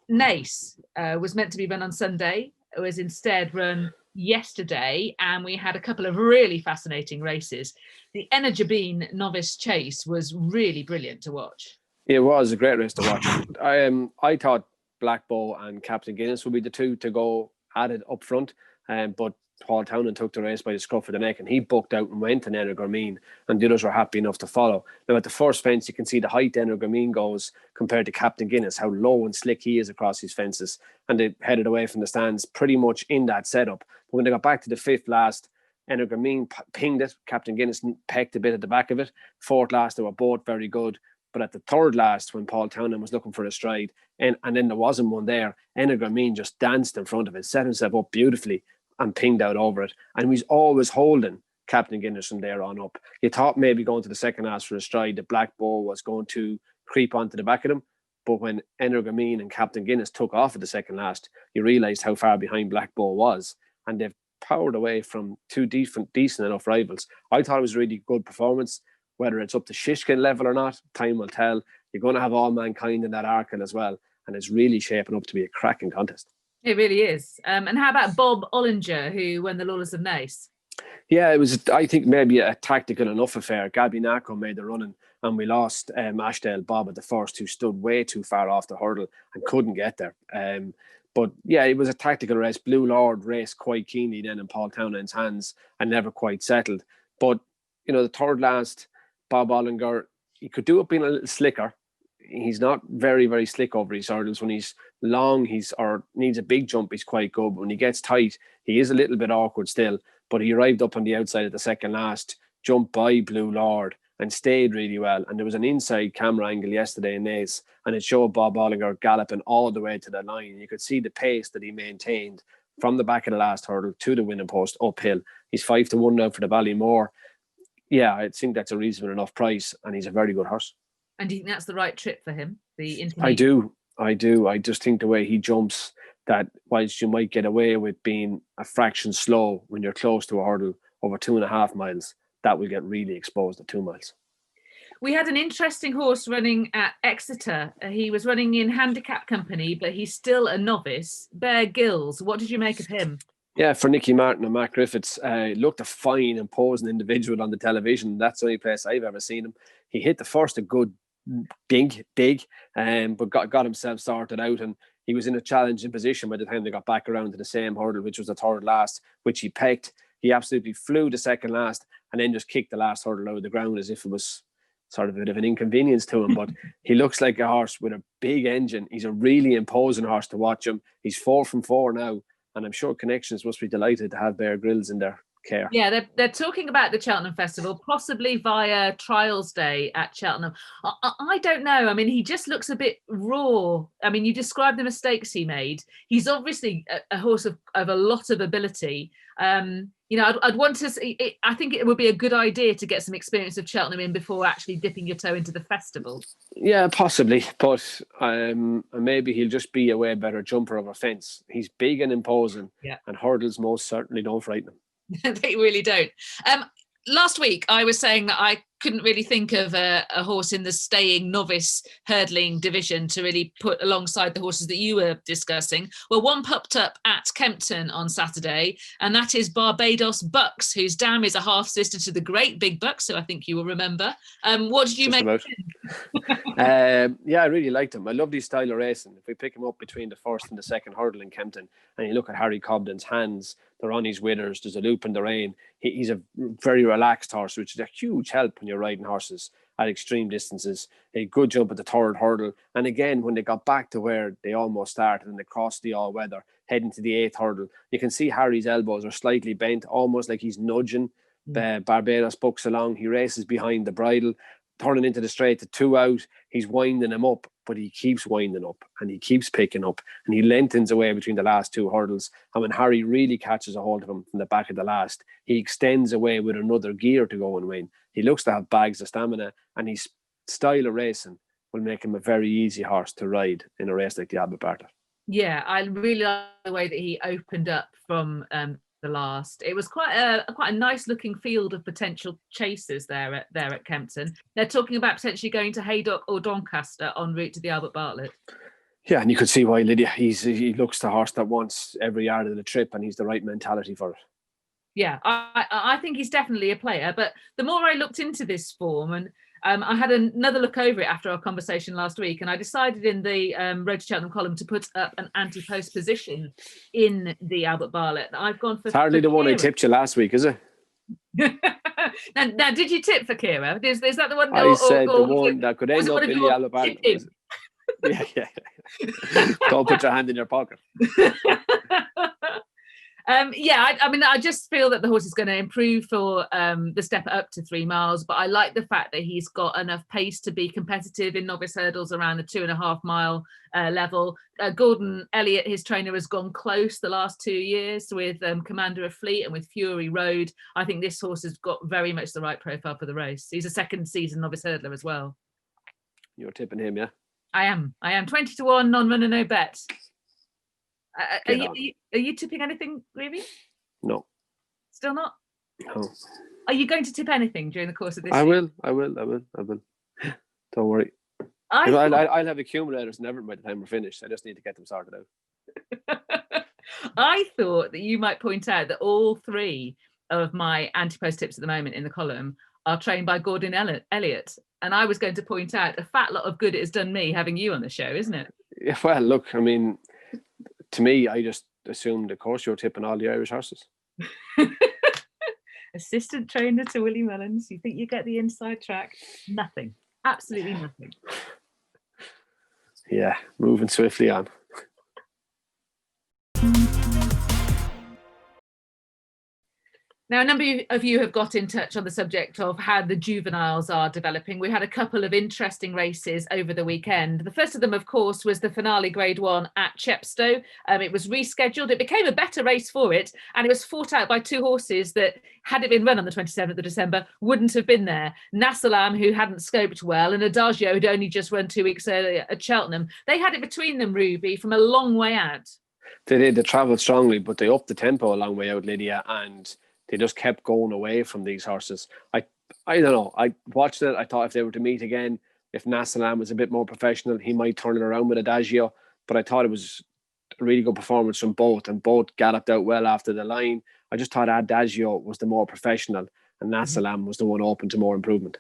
Nace was meant to be run on Sunday. It was instead run yesterday, and we had a couple of really fascinating races. The Energabine Novice Chase was really brilliant to watch. It was a great race to watch. I thought Black Bow and Captain Guinness would be the two to go at it up front, but Paul Townend took the race by the scruff of the neck, and he booked out and went to Energabine, and the others were happy enough to follow. Now, at the first fence, you can see the height Energabine goes compared to Captain Guinness, how low and slick he is across his fences, and they headed away from the stands pretty much in that setup. But when they got back to the 5th last, Energabine pinged it. Captain Guinness pecked a bit at the back of it. 4th last, they were both very good. But at the 3rd last, when Paul Townend was looking for a stride, and then there wasn't one there, Energabine just danced in front of it, set himself up beautifully, and pinged out over it. And he's always holding Captain Guinness from there on up. You thought maybe going to the 2nd last for a stride, the Black Bow was going to creep onto the back of them. But when Energabine and Captain Guinness took off at the 2nd last, you realised how far behind Black Bow was. And they've powered away from two decent enough rivals. I thought it was a really good performance. Whether it's up to Shishkin level or not, time will tell. You're going to have All Mankind in that Arkle as well. And it's really shaping up to be a cracking contest. It really is. And how about Bob Ollinger, who won the Lawless of Nace? Yeah, it was, I think, maybe a tactical enough affair. Gabby Nako made the running, and we lost Ashdale Bob at the first, who stood way too far off the hurdle and couldn't get there. But yeah, it was a tactical race. Blue Lord raced quite keenly then in Paul Townend's hands and never quite settled. But, you know, the 3rd last, Bob Ollinger, he could do it being a little slicker. He's not very, very slick over his hurdles. When he's long, or needs a big jump, he's quite good. But when he gets tight, he is a little bit awkward still. But he arrived up on the outside at the 2nd last, jumped by Blue Lord, and stayed really well. And there was an inside camera angle yesterday in Nace, and it showed Bob Ollinger galloping all the way to the line. You could see the pace that he maintained from the back of the last hurdle to the winning post uphill. He's 5-1 now for the Ballymore. Yeah, I think that's a reasonable enough price, and he's a very good horse. And do you think that's the right trip for him? I do. I just think the way he jumps, that whilst you might get away with being a fraction slow when you're close to a hurdle over 2.5 miles, that will get really exposed at 2 miles. We had an interesting horse running at Exeter. He was running in handicap company, but he's still a novice. Bear Gills, what did you make of him? Yeah, for Nicky Martin and Mark Griffiths, looked a fine, imposing individual on the television. That's the only place I've ever seen him. He hit the first a good dig, but got himself sorted out, and he was in a challenging position by the time they got back around to the same hurdle, which was the 3rd last, which he pecked. He absolutely flew the 2nd last, and then just kicked the last hurdle out of the ground as if it was sort of a bit of an inconvenience to him, but he looks like a horse with a big engine. He's a really imposing horse to watch him. He's 4 from 4 now, and I'm sure Connections must be delighted to have Bear Grylls in their care. Yeah, they're talking about the Cheltenham Festival, possibly via Trials Day at Cheltenham. I don't know. I mean, he just looks a bit raw. I mean, you described the mistakes he made. He's obviously a horse of a lot of ability. I'd want to see, I think it would be a good idea to get some experience of Cheltenham in before actually dipping your toe into the festival. Yeah, possibly, but maybe he'll just be a way better jumper of a fence. He's big and imposing, and hurdles most certainly don't frighten him. They really don't. Last week, I was saying that I couldn't really think of a horse in the staying novice hurdling division to really put alongside the horses that you were discussing. Well, one popped up at Kempton on Saturday, and that is Barbados Bucks, whose dam is a half sister to the Great Big Bucks, so I think you will remember. What did you make of him? Yeah, I really liked him. I love his style of racing. If we pick him up between the first and the second hurdle in Kempton, and you look at Harry Cobden's hands, they're on his withers, there's a loop in the rein. He's a very relaxed horse, which is a huge help when you're riding horses at extreme distances. A good jump at the third hurdle. And again, when they got back to where they almost started and they crossed the all-weather, heading to the 8th hurdle, you can see Harry's elbows are slightly bent, almost like he's nudging Barbados Bucks along. He races behind the bridle, turning into the straight to 2 out. He's winding him up, but he keeps winding up and he keeps picking up, and he lengthens away between the last 2 hurdles. And when Harry really catches a hold of him from the back of the last, he extends away with another gear to go and win. He looks to have bags of stamina, and his style of racing will make him a very easy horse to ride in a race like the Albert Bartlett. Yeah, I really like the way that he opened up from the last. It was quite a nice looking field of potential chasers there at Kempton. They're talking about potentially going to Haydock or Doncaster en route to the Albert Bartlett. Yeah, and you could see why, Lydia. He looks the horse that wants every yard of the trip, and he's the right mentality for it. Yeah, I think he's definitely a player. But the more I looked into this form, and I had another look over it after our conversation last week, and I decided in the Road to Cheltenham column to put up an anti-post position in the Albert Bartlett. I've gone for... It's hardly the one I tipped you last week, is it? now, did you tip for Kira? Is that the one? I said the one that could end up in the Albert Bartlett. Yeah. Don't put your hand in your pocket. I just feel that the horse is going to improve for the step up to 3 miles, but I like the fact that he's got enough pace to be competitive in novice hurdles around the 2.5 mile level. Gordon Elliott, his trainer, has gone close the last 2 years with Commander of Fleet and with Fury Road. I think this horse has got very much the right profile for the race. He's a second season novice hurdler as well. You're tipping him, yeah? I am 20-1, non-runner, no bet. Are you tipping anything, Ruby? No. Still not? No. Are you going to tip anything during the course of this I season? will. Don't worry. I'll have accumulators and everything by the time we're finished. I just need to get them sorted out. I thought that you might point out that all 3 of my anti-post tips at the moment in the column are trained by Gordon Elliott. And I was going to point out a fat lot of good it has done me having you on the show, isn't it? Yeah, well, look, I mean, to me, I just assumed, of course, you're tipping all the Irish horses. Assistant trainer to Willie Mullins. You think you get the inside track? Nothing. Absolutely nothing. Yeah, moving swiftly on. Now, a number of you have got in touch on the subject of how the juveniles are developing. We had a couple of interesting races over the weekend. The first of them, of course, was the finale Grade 1 at Chepstow. It was rescheduled. It became a better race for it, and it was fought out by 2 horses that, had it been run on the 27th of December, wouldn't have been there. Nassalam, who hadn't scoped well, and Adagio, who'd only just run 2 weeks earlier at Cheltenham. They had it between them, Ruby, from a long way out. They did. They travelled strongly, but they upped the tempo a long way out, Lydia, and they just kept going away from these horses. I don't know. I watched it. I thought if they were to meet again, if Nassalam was a bit more professional, he might turn it around with Adagio. But I thought it was a really good performance from both, and both galloped out well after the line. I just thought Adagio was the more professional, and Nassalam was the one open to more improvement.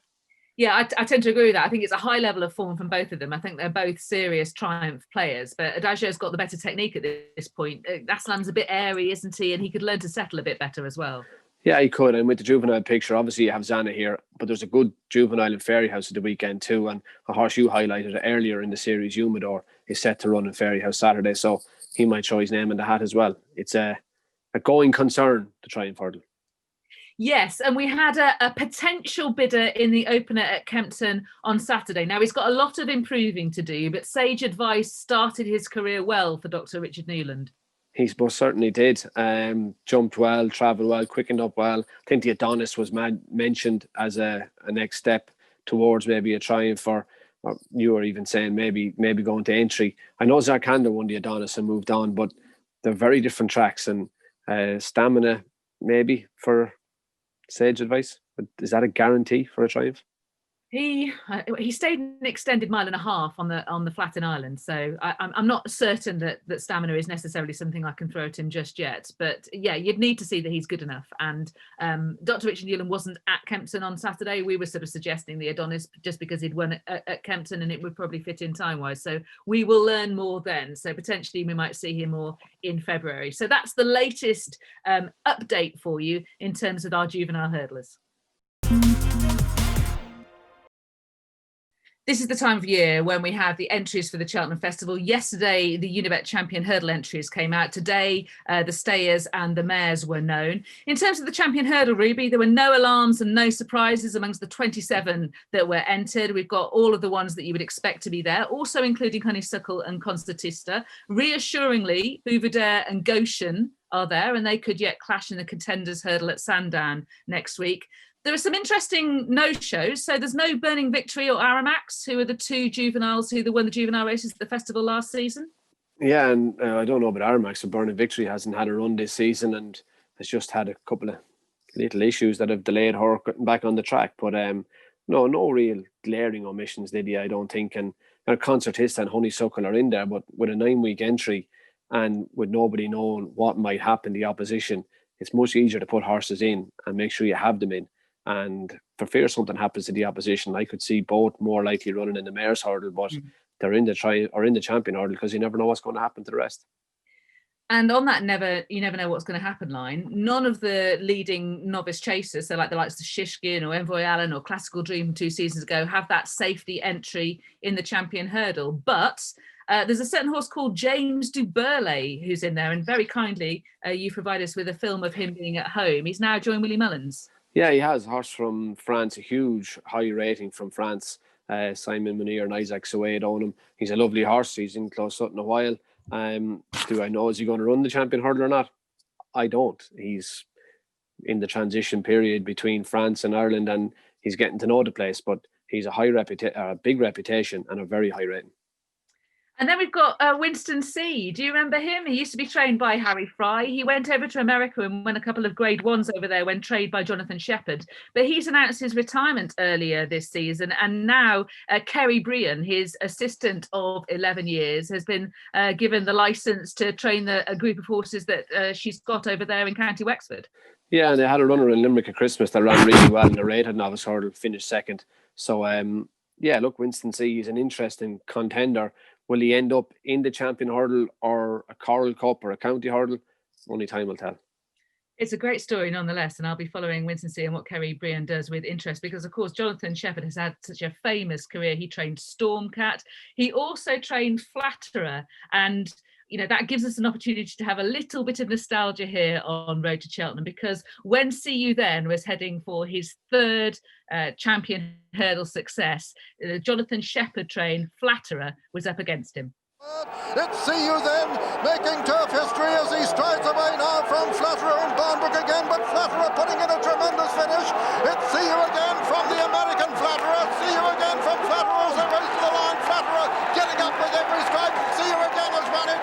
Yeah, I tend to agree with that. I think it's a high level of form from both of them. I think they're both serious triumph players, but Adagio's got the better technique at this point. Nassalam's a bit airy, isn't he? And he could learn to settle a bit better as well. Yeah, he could. And with the juvenile picture, obviously you have Zana here, but there's a good juvenile in Fairyhouse at the weekend too. And a horse you highlighted earlier in the series, Humidor, is set to run in Fairyhouse Saturday. So he might show his name in the hat as well. It's a going concern to try and Hurdle. Yes, and we had a potential bidder in the opener at Kempton on Saturday. Now, he's got a lot of improving to do, but Sage Advice started his career well for Dr. Richard Newland. He most certainly did. Jumped well, travelled well, quickened up well. I think the Adonis was mentioned as a next step towards maybe a triumph, or you were even saying maybe going to entry. I know Zarkanda won the Adonis and moved on, but they're very different tracks, and stamina maybe for Sage Advice. But is that a guarantee for a triumph? He stayed an extended mile and a half on the flat in Ireland, so I'm not certain that stamina is necessarily something I can throw at him just yet. But yeah, you'd need to see that he's good enough. And Dr. Richard Newland wasn't at Kempton on Saturday. We were sort of suggesting the Adonis just because he'd won at Kempton and it would probably fit in time-wise. So we will learn more then. So potentially we might see him more in February. So that's the latest update for you in terms of our juvenile hurdlers. This is the time of year when we have the entries for the Cheltenham Festival. Yesterday, the Unibet Champion Hurdle entries came out. Today, the stayers and the mares were known. In terms of the Champion Hurdle, Ruby, there were no alarms and no surprises amongst the 27 that were entered. We've got all of the ones that you would expect to be there, also including Honeysuckle and Concertista. Reassuringly, Bouvedere and Goshen are there, and they could yet clash in the Contenders Hurdle at Sandown next week. There are some interesting no-shows. So there's no Burning Victory or Aramax, who are the two juveniles who won the juvenile races at the festival last season. Yeah, and I don't know about Aramax, but Burning Victory hasn't had a run this season and has just had a couple of little issues that have delayed her getting back on the track. But no real glaring omissions, Lydia, I don't think. And Concertista and Honeysuckle are in there, but with a 9-week entry and with nobody knowing what might happen, the opposition, it's much easier to put horses in and make sure you have them in. And for fear something happens to the opposition, I could see both more likely running in the mare's hurdle, but they're in the champion hurdle because you never know what's going to happen to the rest. And on that you never know what's going to happen line, none of the leading novice chasers, so like the likes of Shishkin or Envoy Allen or Classical Dream 2 seasons ago, have that safety entry in the champion hurdle. But there's a certain horse called James du Burley who's in there, and very kindly you provide us with a film of him being at home. He's now joined Willie Mullins. Yeah, he has. A horse from France, a huge high rating from France. Simon Munir and Isaac Suede own him. He's a lovely horse. He's in Close Sutton a while. Do I know, is he going to run the champion hurdle or not? I don't. He's in the transition period between France and Ireland, and he's getting to know the place. But he's a big reputation and a very high rating. And then we've got Winston C. Do you remember him? He used to be trained by Harry Fry. He went over to America and won a couple of grade ones over there when trained by Jonathan Shepherd. But he's announced his retirement earlier this season. And now Kerry Brian, his assistant of 11 years, has been given the licence to train a group of horses that she's got over there in County Wexford. Yeah, and they had a runner in Limerick at Christmas that ran really well in the rated novice hurdle, finished second. So, look, Winston C. is an interesting contender. Will he end up in the champion hurdle or a Coral Cup or a county hurdle? Only time will tell. It's a great story nonetheless, and I'll be following Winston C. and what Kerry Brian does with interest because, of course, Jonathan Shepherd has had such a famous career. He trained Stormcat. He also trained Flatterer, and that gives us an opportunity to have a little bit of nostalgia here on Road to Cheltenham, because when See You Then was heading for his third champion hurdle success, Jonathan Shepherd trained Flatterer was up against him. It's See You Then making tough history as he strides away now from Flatterer and Barnbrook again, but Flatterer putting in a tremendous finish. It's See You Again from the American Flatterer. See You Again from Flatterer as they race to the line. Flatterer getting up with every stride. See You Again has won it.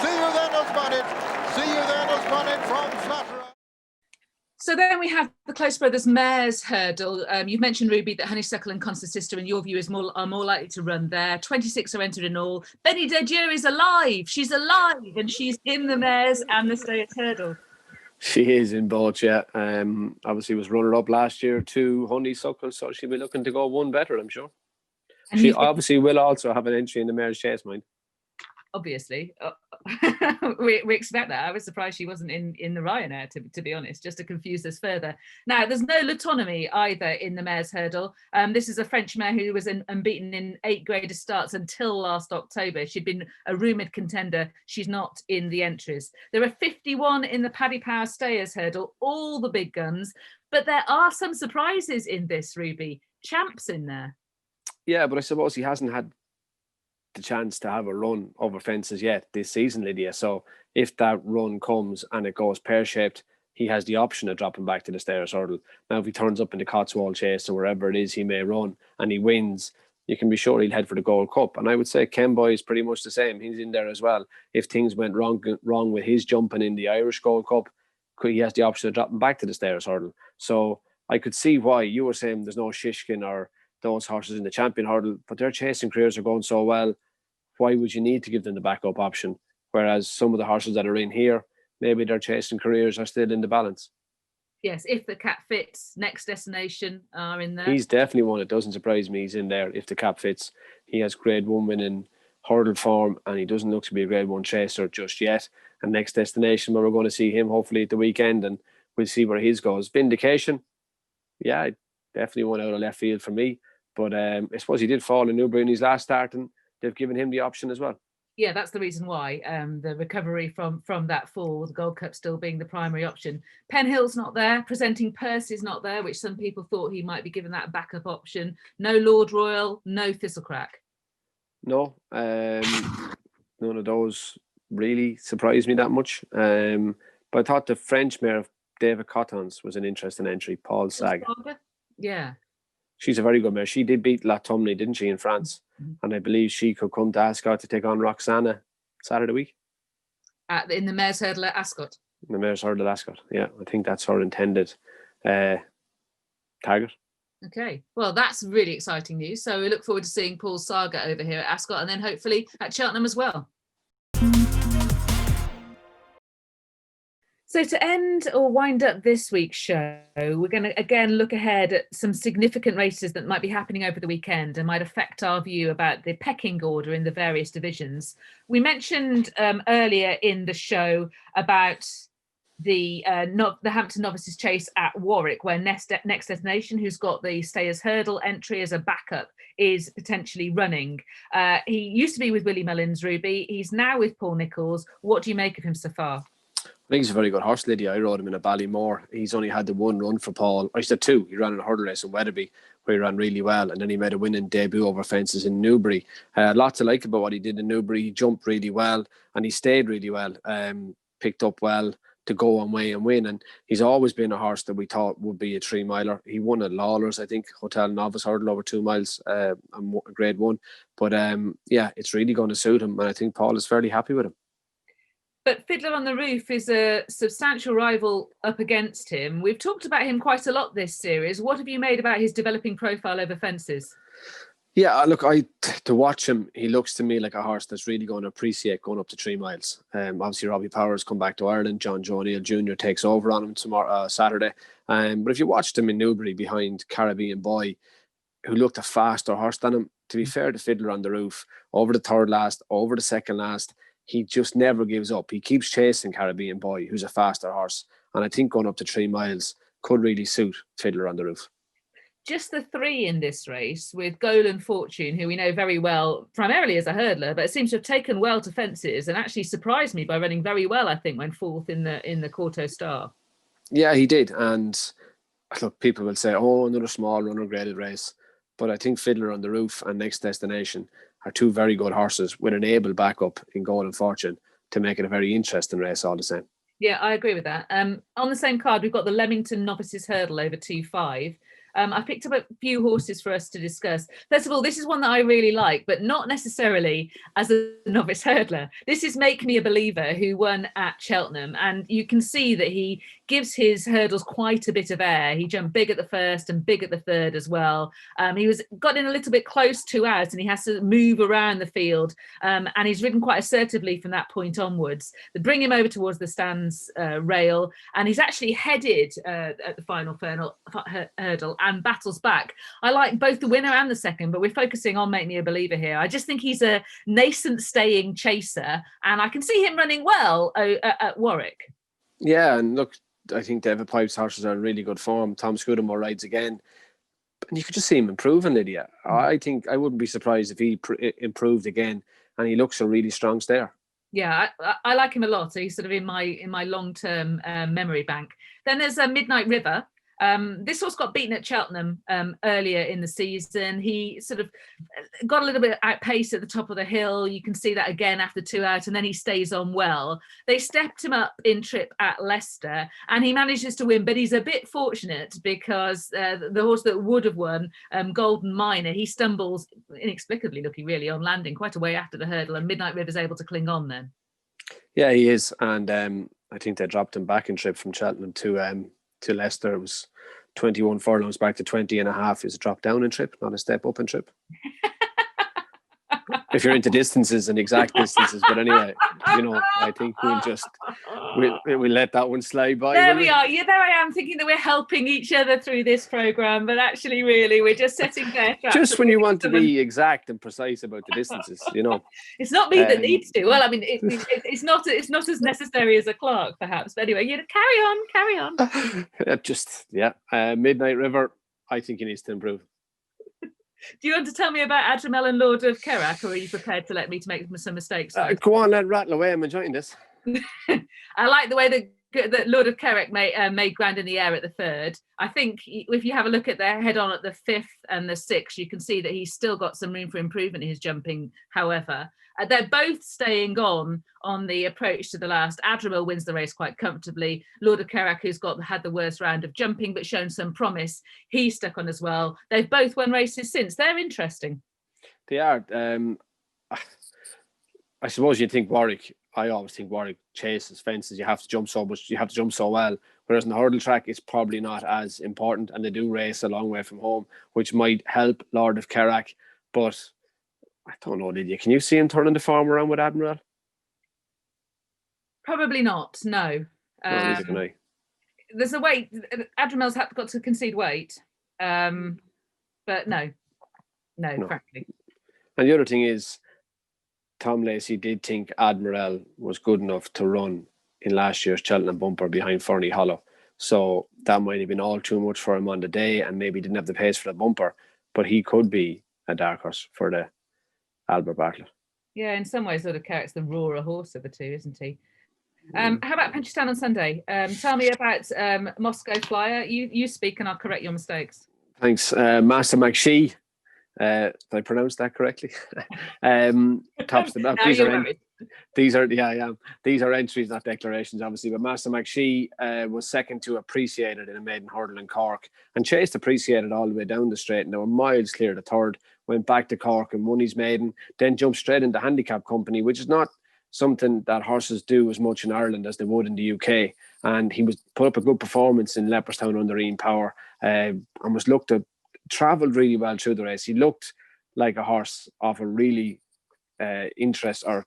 See You Then has won it. See You Then has won it from Flatterer. So then we have the Close Brothers Mares Hurdle. You've mentioned, Ruby, that Honeysuckle and Concertista, in your view, are more likely to run there. 26 are entered in all. Benny Dedieu is alive. She's alive, and she's in the Mares and the Stayers Hurdle. She is in both, yeah. Obviously was runner-up last year to Honeysuckle, so she'll be looking to go one better, I'm sure. And she obviously will also have an entry in the Mares Chase, mind. obviously. We expect that. I was surprised she wasn't in the Ryanair, to be honest, just to confuse us further. Now, there's no l'autonomy either in the Mares' Hurdle. This is a French mare who was unbeaten in 8 graded starts until last October. She'd been a rumoured contender. She's not in the entries. There are 51 in the Paddy Power Stayers Hurdle, all the big guns, but there are some surprises in this, Ruby. Champs in there. Yeah, but I suppose he hasn't had the chance to have a run over fences yet this season, Lydia. So if that run comes and it goes pear-shaped, he has the option of dropping back to the Stayers Hurdle. Now, if he turns up in the Cotswold Chase or wherever it is he may run and he wins, you can be sure he'll head for the Gold Cup. And I would say Kenboy is pretty much the same. He's in there as well. If things went wrong with his jumping in the Irish Gold Cup, he has the option of dropping back to the Stayers Hurdle. So I could see why you were saying there's no Shishkin or those horses in the Champion Hurdle, but their chasing careers are going so well. Why would you need to give them the backup option? Whereas some of the horses that are in here, maybe their chasing careers are still in the balance. Yes, If the Cap Fits, Next Destination are in there. He's definitely one. It doesn't surprise me he's in there if the cap fits. He has grade 1 winning hurdle form and he doesn't look to be a grade 1 chaser just yet. And Next Destination, where we're going to see him hopefully at the weekend, and we'll see where his goes. Vindication, yeah, definitely one out of left field for me. But I suppose he did fall in Newbury in his last start and they've given him the option as well. Yeah, that's the reason why. The recovery from that fall, the Gold Cup still being the primary option. Penhill's not there. Presenting Purse is not there, which some people thought he might be given that backup option. No Lord Royal, no Thistlecrack. No, none of those really surprised me that much. But I thought the French mare of David Cotton's was an interesting entry, Paul Saga. Yeah. She's a very good mare. She did beat La Tumney, didn't she, in France? Mm-hmm. And I believe she could come to Ascot to take on Roxana Saturday week. In the Mares' Hurdle at Ascot. In the Mares' Hurdle at Ascot, yeah. I think that's her intended target. Okay, well, that's really exciting news. So we look forward to seeing Paul Saga over here at Ascot and then hopefully at Cheltenham as well. So to end or wind up this week's show, we're going to again look ahead at some significant races that might be happening over the weekend and might affect our view about the pecking order in the various divisions. We mentioned earlier in the show about the Hampton Novices Chase at Warwick, where Next Destination, who's got the Stayers Hurdle entry as a backup, is potentially running. He used to be with Willie Mullins, Ruby. He's now with Paul Nicholls. What do you make of him so far? I think he's a very good horse, Lydia. I rode him in a Ballymore. He's only had the one run for Paul. I said 2. He ran in a hurdle race in Wetherby where he ran really well, and then he made a winning debut over fences in Newbury. Lots to like about what he did in Newbury. He jumped really well and he stayed really well. Picked up well to go on way and win, and he's always been a horse that we thought would be a 3-miler. He won at Lawlor's, I think, Hotel Novice Hurdle over 2 miles, grade 1. But yeah, it's really going to suit him, and I think Paul is fairly happy with him. But Fiddler on the Roof is a substantial rival up against him. We've talked about him quite a lot this series. What have you made about his developing profile over fences? Yeah, look, to watch him, he looks to me like a horse that's really going to appreciate going up to 3 miles. Obviously, Robbie Powers come back to Ireland. John Joe O'Neill Jr. takes over on him tomorrow, Saturday. But if you watched him in Newbury behind Caribbean Boy, who looked a faster horse than him, to be fair to Fiddler on the Roof, over the third last, over the second last, he just never gives up. He keeps chasing Caribbean Boy, who's a faster horse. And I think going up to 3 miles could really suit Fiddler on the Roof. Just the 3 in this race, with Golan Fortune, who we know very well, primarily as a hurdler, but seems to have taken well to fences and actually surprised me by running very well, I think, when 4th in the Quarto Star. Yeah, he did. And look, people will say, oh, another small runner graded race. But I think Fiddler on the Roof and Next Destination are 2 very good horses with an able backup in Golden Fortune to make it a very interesting race all the same. Yeah, I agree with that. On the same card, we've got the Leamington Novices Hurdle over 2.5. I picked up a few horses for us to discuss. First of all, this is one that I really like, but not necessarily as a novice hurdler. This is Make Me a Believer, who won at Cheltenham, and you can see that he gives his hurdles quite a bit of air. He jumped big at the first and big at the third as well. He got in a little bit close to us, and he has to move around the field, and he's ridden quite assertively from that point onwards. They bring him over towards the stands rail, and he's actually headed at the final hurdle and battles back. I like both the winner and the second, but we're focusing on Make Me a Believer here. I just think he's a nascent staying chaser, and I can see him running well at Warwick. Yeah, and look, I think David Pipe's horses are in really good form. Tom Scudamore rides again. And you could just see him improving, Lydia. I think I wouldn't be surprised if he improved again, and he looks a really strong stayer. Yeah, I like him a lot. So he's sort of in my long-term memory bank. Then there's a Midnight River. This horse got beaten at Cheltenham earlier in the season. He sort of got a little bit outpaced at the top of the hill. You can see that again after 2 out, and then he stays on well. They stepped him up in trip at Leicester, and he manages to win, but he's a bit fortunate because the horse that would have won, Golden Miner, he stumbles inexplicably, looking really, on landing quite a way after the hurdle, and Midnight River's able to cling on then. Yeah, he is, and I think they dropped him back in trip from Cheltenham to Leicester. It was 21 furlongs back to 20 and a half. Is a drop down in trip, not a step up in trip. If you're into distances and exact distances, but anyway, I think we'll let that one slide by. There we are. Yeah, there I am thinking that we're helping each other through this programme, but actually, really, we're just setting their traps. Just when you want to be exact and precise about the distances, It's not me that needs to. Well, I mean, it's not as necessary as a clerk, perhaps. But anyway, carry on. Midnight River, I think he needs to improve. Do you want to tell me about Adramel and Lord of Kerach, or are you prepared to let me to make some mistakes? Go on, let rattle away. I'm enjoying this. I like the way that Lord of Kerach made ground in the air at the third. I think if you have a look at their head on at the fifth and the sixth, you can see that he's still got some room for improvement in his jumping. However, they're both staying on the approach to the last. Adramel wins the race quite comfortably. Lord of Kerach, who's had the worst round of jumping but shown some promise, he's stuck on as well. They've both won races since. They're interesting. They are. I suppose you'd think Warwick. I always think Warwick chases fences. You have to jump so much. You have to jump so well. Whereas in the hurdle track, it's probably not as important, and they do race a long way from home, which might help Lord of Kerach. But I don't know, Lydia. Can you see him turning the form around with Admiral? Probably not. No. Neither can I. There's a weight. Admiral's got to concede weight, but no, frankly. And the other thing is, Tom Lacey did think Admiral was good enough to run in last year's Cheltenham bumper behind Fernie Hollow. So that might have been all too much for him on the day, and maybe didn't have the pace for the bumper. But he could be a dark horse for the Albert Bartlett. Yeah, in some ways, Lord of Kerach's the rawer horse of the two, isn't he? How about Punchestown on Sunday? Tell me about Moscow Flyer. You speak and I'll correct your mistakes. Thanks. Master McShee. Did I pronounce that correctly? Tops the these are entries, not declarations, obviously. But Master McShee was second to Appreciated in a maiden hurdle in Cork, and chased Appreciated all the way down the straight, and they were miles clear the third. Went back to Cork and won his maiden, then jumped straight into handicap company, which is not something that horses do as much in Ireland as they would in the UK. And he was put up a good performance in Leopardstown under Ian Power, and was looked at. Travelled really well through the race. He looked like a horse of a really interest or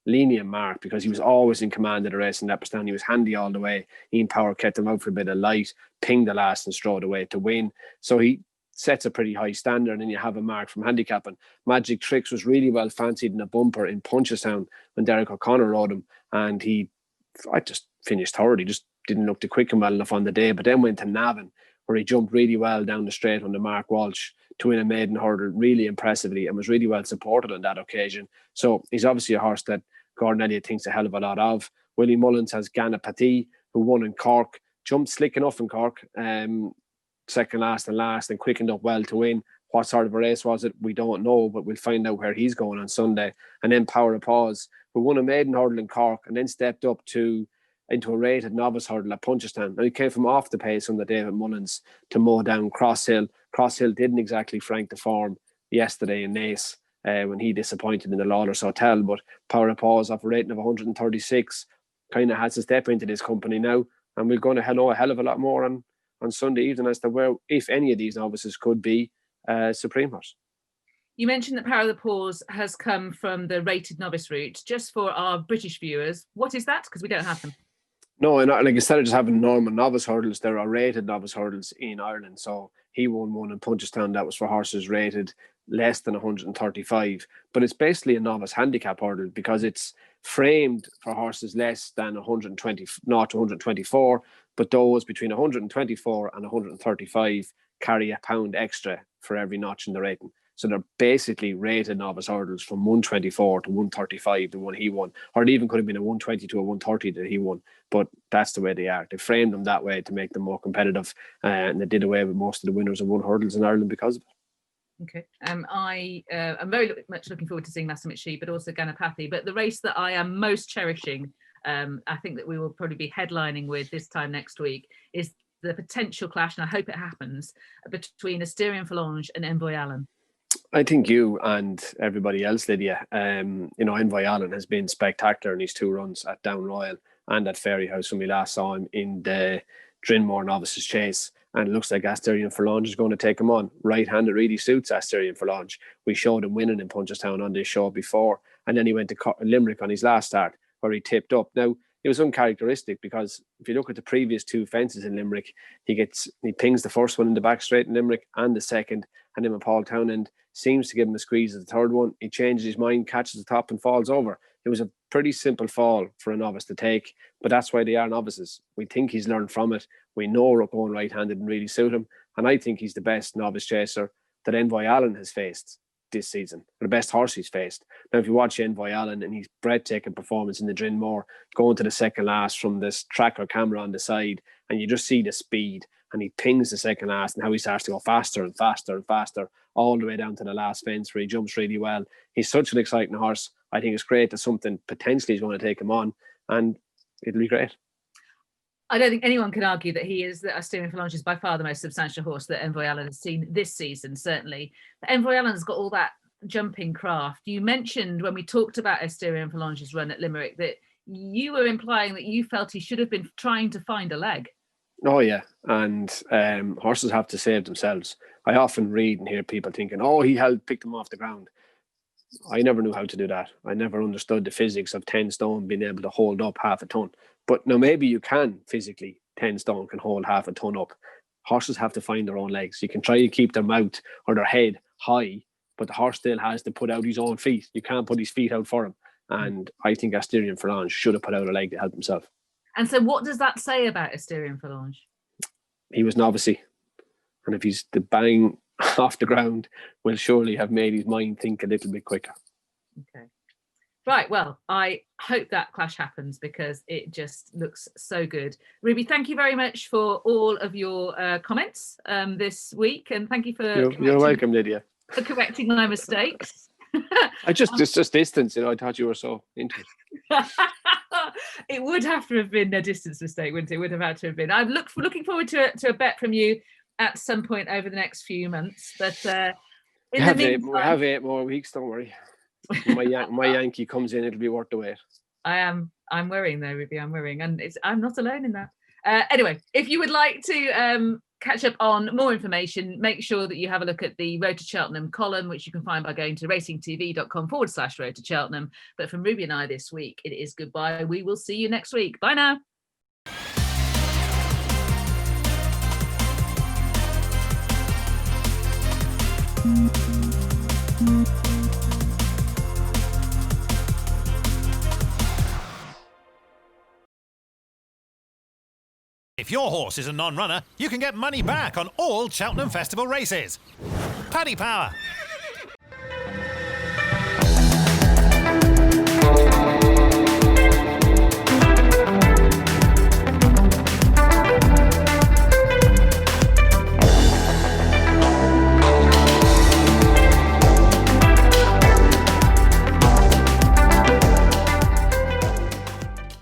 lenient mark, because he was always in command of the race in Leopardstown. He was handy all the way. Ian Power kept him out for a bit of light, pinged the last and strode away to win. So he sets a pretty high standard, and you have a mark from handicapping. Magic Tricks was really well fancied in a bumper in Punchestown when Derek O'Connor rode him, and I just finished third. He just didn't look to quicken well enough on the day, but then went to Navan, where he jumped really well down the straight under Mark Walsh to win a maiden hurdle really impressively, and was really well supported on that occasion. So he's obviously a horse that Gordon Elliott thinks a hell of a lot of. Willie Mullins has Ghana Paddy, who won in Cork, jumped slick enough in Cork, second last and quickened up well to win. What sort of a race was it? We don't know, but we'll find out where he's going on Sunday. And then Power of Pause, who won a maiden hurdle in Cork and then stepped up into a rated novice hurdle at Punchestown. Now, he came from off the pace under David Mullins to mow down Crosshill. Crosshill didn't exactly frank the form yesterday in Naas when he disappointed in the Lawless Hotel, but Power of Pause off a rating of 136 kind of has to step into this company now, and we're going to know a hell of a lot more on Sunday evening as to where, if any of these novices could be Supreme Horse. You mentioned that Power of the Pause has come from the rated novice route. Just for our British viewers, what is that? Because we don't have them. No, and like instead of just having normal novice hurdles, there are rated novice hurdles in Ireland. So he won one in Punchestown that was for horses rated less than 135. But it's basically a novice handicap hurdle because it's framed for horses less than 120, not 124, but those between 124 and 135 carry a pound extra for every notch in the rating. So they're basically rated novice hurdles from 124 to 135, the one he won, or it even could have been a 120 to a 130 that he won. But that's the way they are. They framed them that way to make them more competitive, and they did away with most of the winners of won hurdles in Ireland because of it. Okay. I'm very much looking forward to seeing Massamichi, but also Ganapathy. But the race that I am most cherishing, I think that we will probably be headlining with this time next week, is the potential clash, and I hope it happens, between Asterion Forlange and Envoy Allen. I think you and everybody else, Lydia, Envoy Allen has been spectacular in his 2 runs at Down Royal and at Fairyhouse when we last saw him in the Drinmore Novices Chase. And it looks like Asterion Forlange is going to take him on. Right-handed really suits Asterion Forlange. We showed him winning in Punchestown on this show before, and then he went to Limerick on his last start where he tipped up. Now, it was uncharacteristic because if you look at the previous 2 fences in Limerick, he pings the first one in the back straight in Limerick and the second, and then when Paul Townend seems to give him a squeeze at the third one, he changes his mind, catches the top and falls over. It was a pretty simple fall for a novice to take, but that's why they are novices. We think he's learned from it. We know we're going right-handed and really suit him, and I think he's the best novice chaser that Envoy Allen has faced this season, or the best horse he's faced. Now, if you watch Envoy Allen and his breathtaking performance in the Drinmore, going to the second last from this tracker camera on the side, and you just see the speed, and he pings the second last and how he starts to go faster and faster and faster all the way down to the last fence where he jumps really well. He's such an exciting horse. I think it's great that something potentially is going to take him on, and it'll be great. I don't think anyone can argue that Asterion Forlange is by far the most substantial horse that Envoy Allen has seen this season, certainly. But Envoy Allen's got all that jumping craft. You mentioned when we talked about Asterion Forlange's run at Limerick that you were implying that you felt he should have been trying to find a leg. Oh, yeah. And horses have to save themselves. I often read and hear people thinking, he picked them off the ground. I never knew how to do that. I never understood the physics of 10 stone being able to hold up half a ton. But now maybe you can physically, 10 stone can hold half a ton up. Horses have to find their own legs. You can try to keep their mouth or their head high, but the horse still has to put out his own feet. You can't put his feet out for him. And I think Asterion Forlange should have put out a leg to help himself. And so what does that say about Asterion Forlange? He was novice-y. And if he's the bang off the ground, will surely have made his mind think a little bit quicker. Okay. Right, well, I hope that clash happens because it just looks so good. Ruby, thank you very much for all of your comments this week, and thank you for... You're welcome, Lydia. For correcting my mistakes. It's just distance, I thought you were so into it. It would have to have been a distance mistake, wouldn't it? It would have had to have been. I'm looking forward to a bet from you at some point over the next few months. But we have 8 more weeks, don't worry. When my Yankee comes in, it'll be worth the wait. I'm worrying though, Ruby. I'm worrying, and I'm not alone in that. Anyway, if you would like to catch up on more information, make sure that you have a look at the Road to Cheltenham column, which you can find by going to racingtv.com/Road to Cheltenham. But from Ruby and I this week, it is goodbye. We will see you next week. Bye now. If your horse is a non-runner, you can get money back on all Cheltenham Festival races. Paddy Power,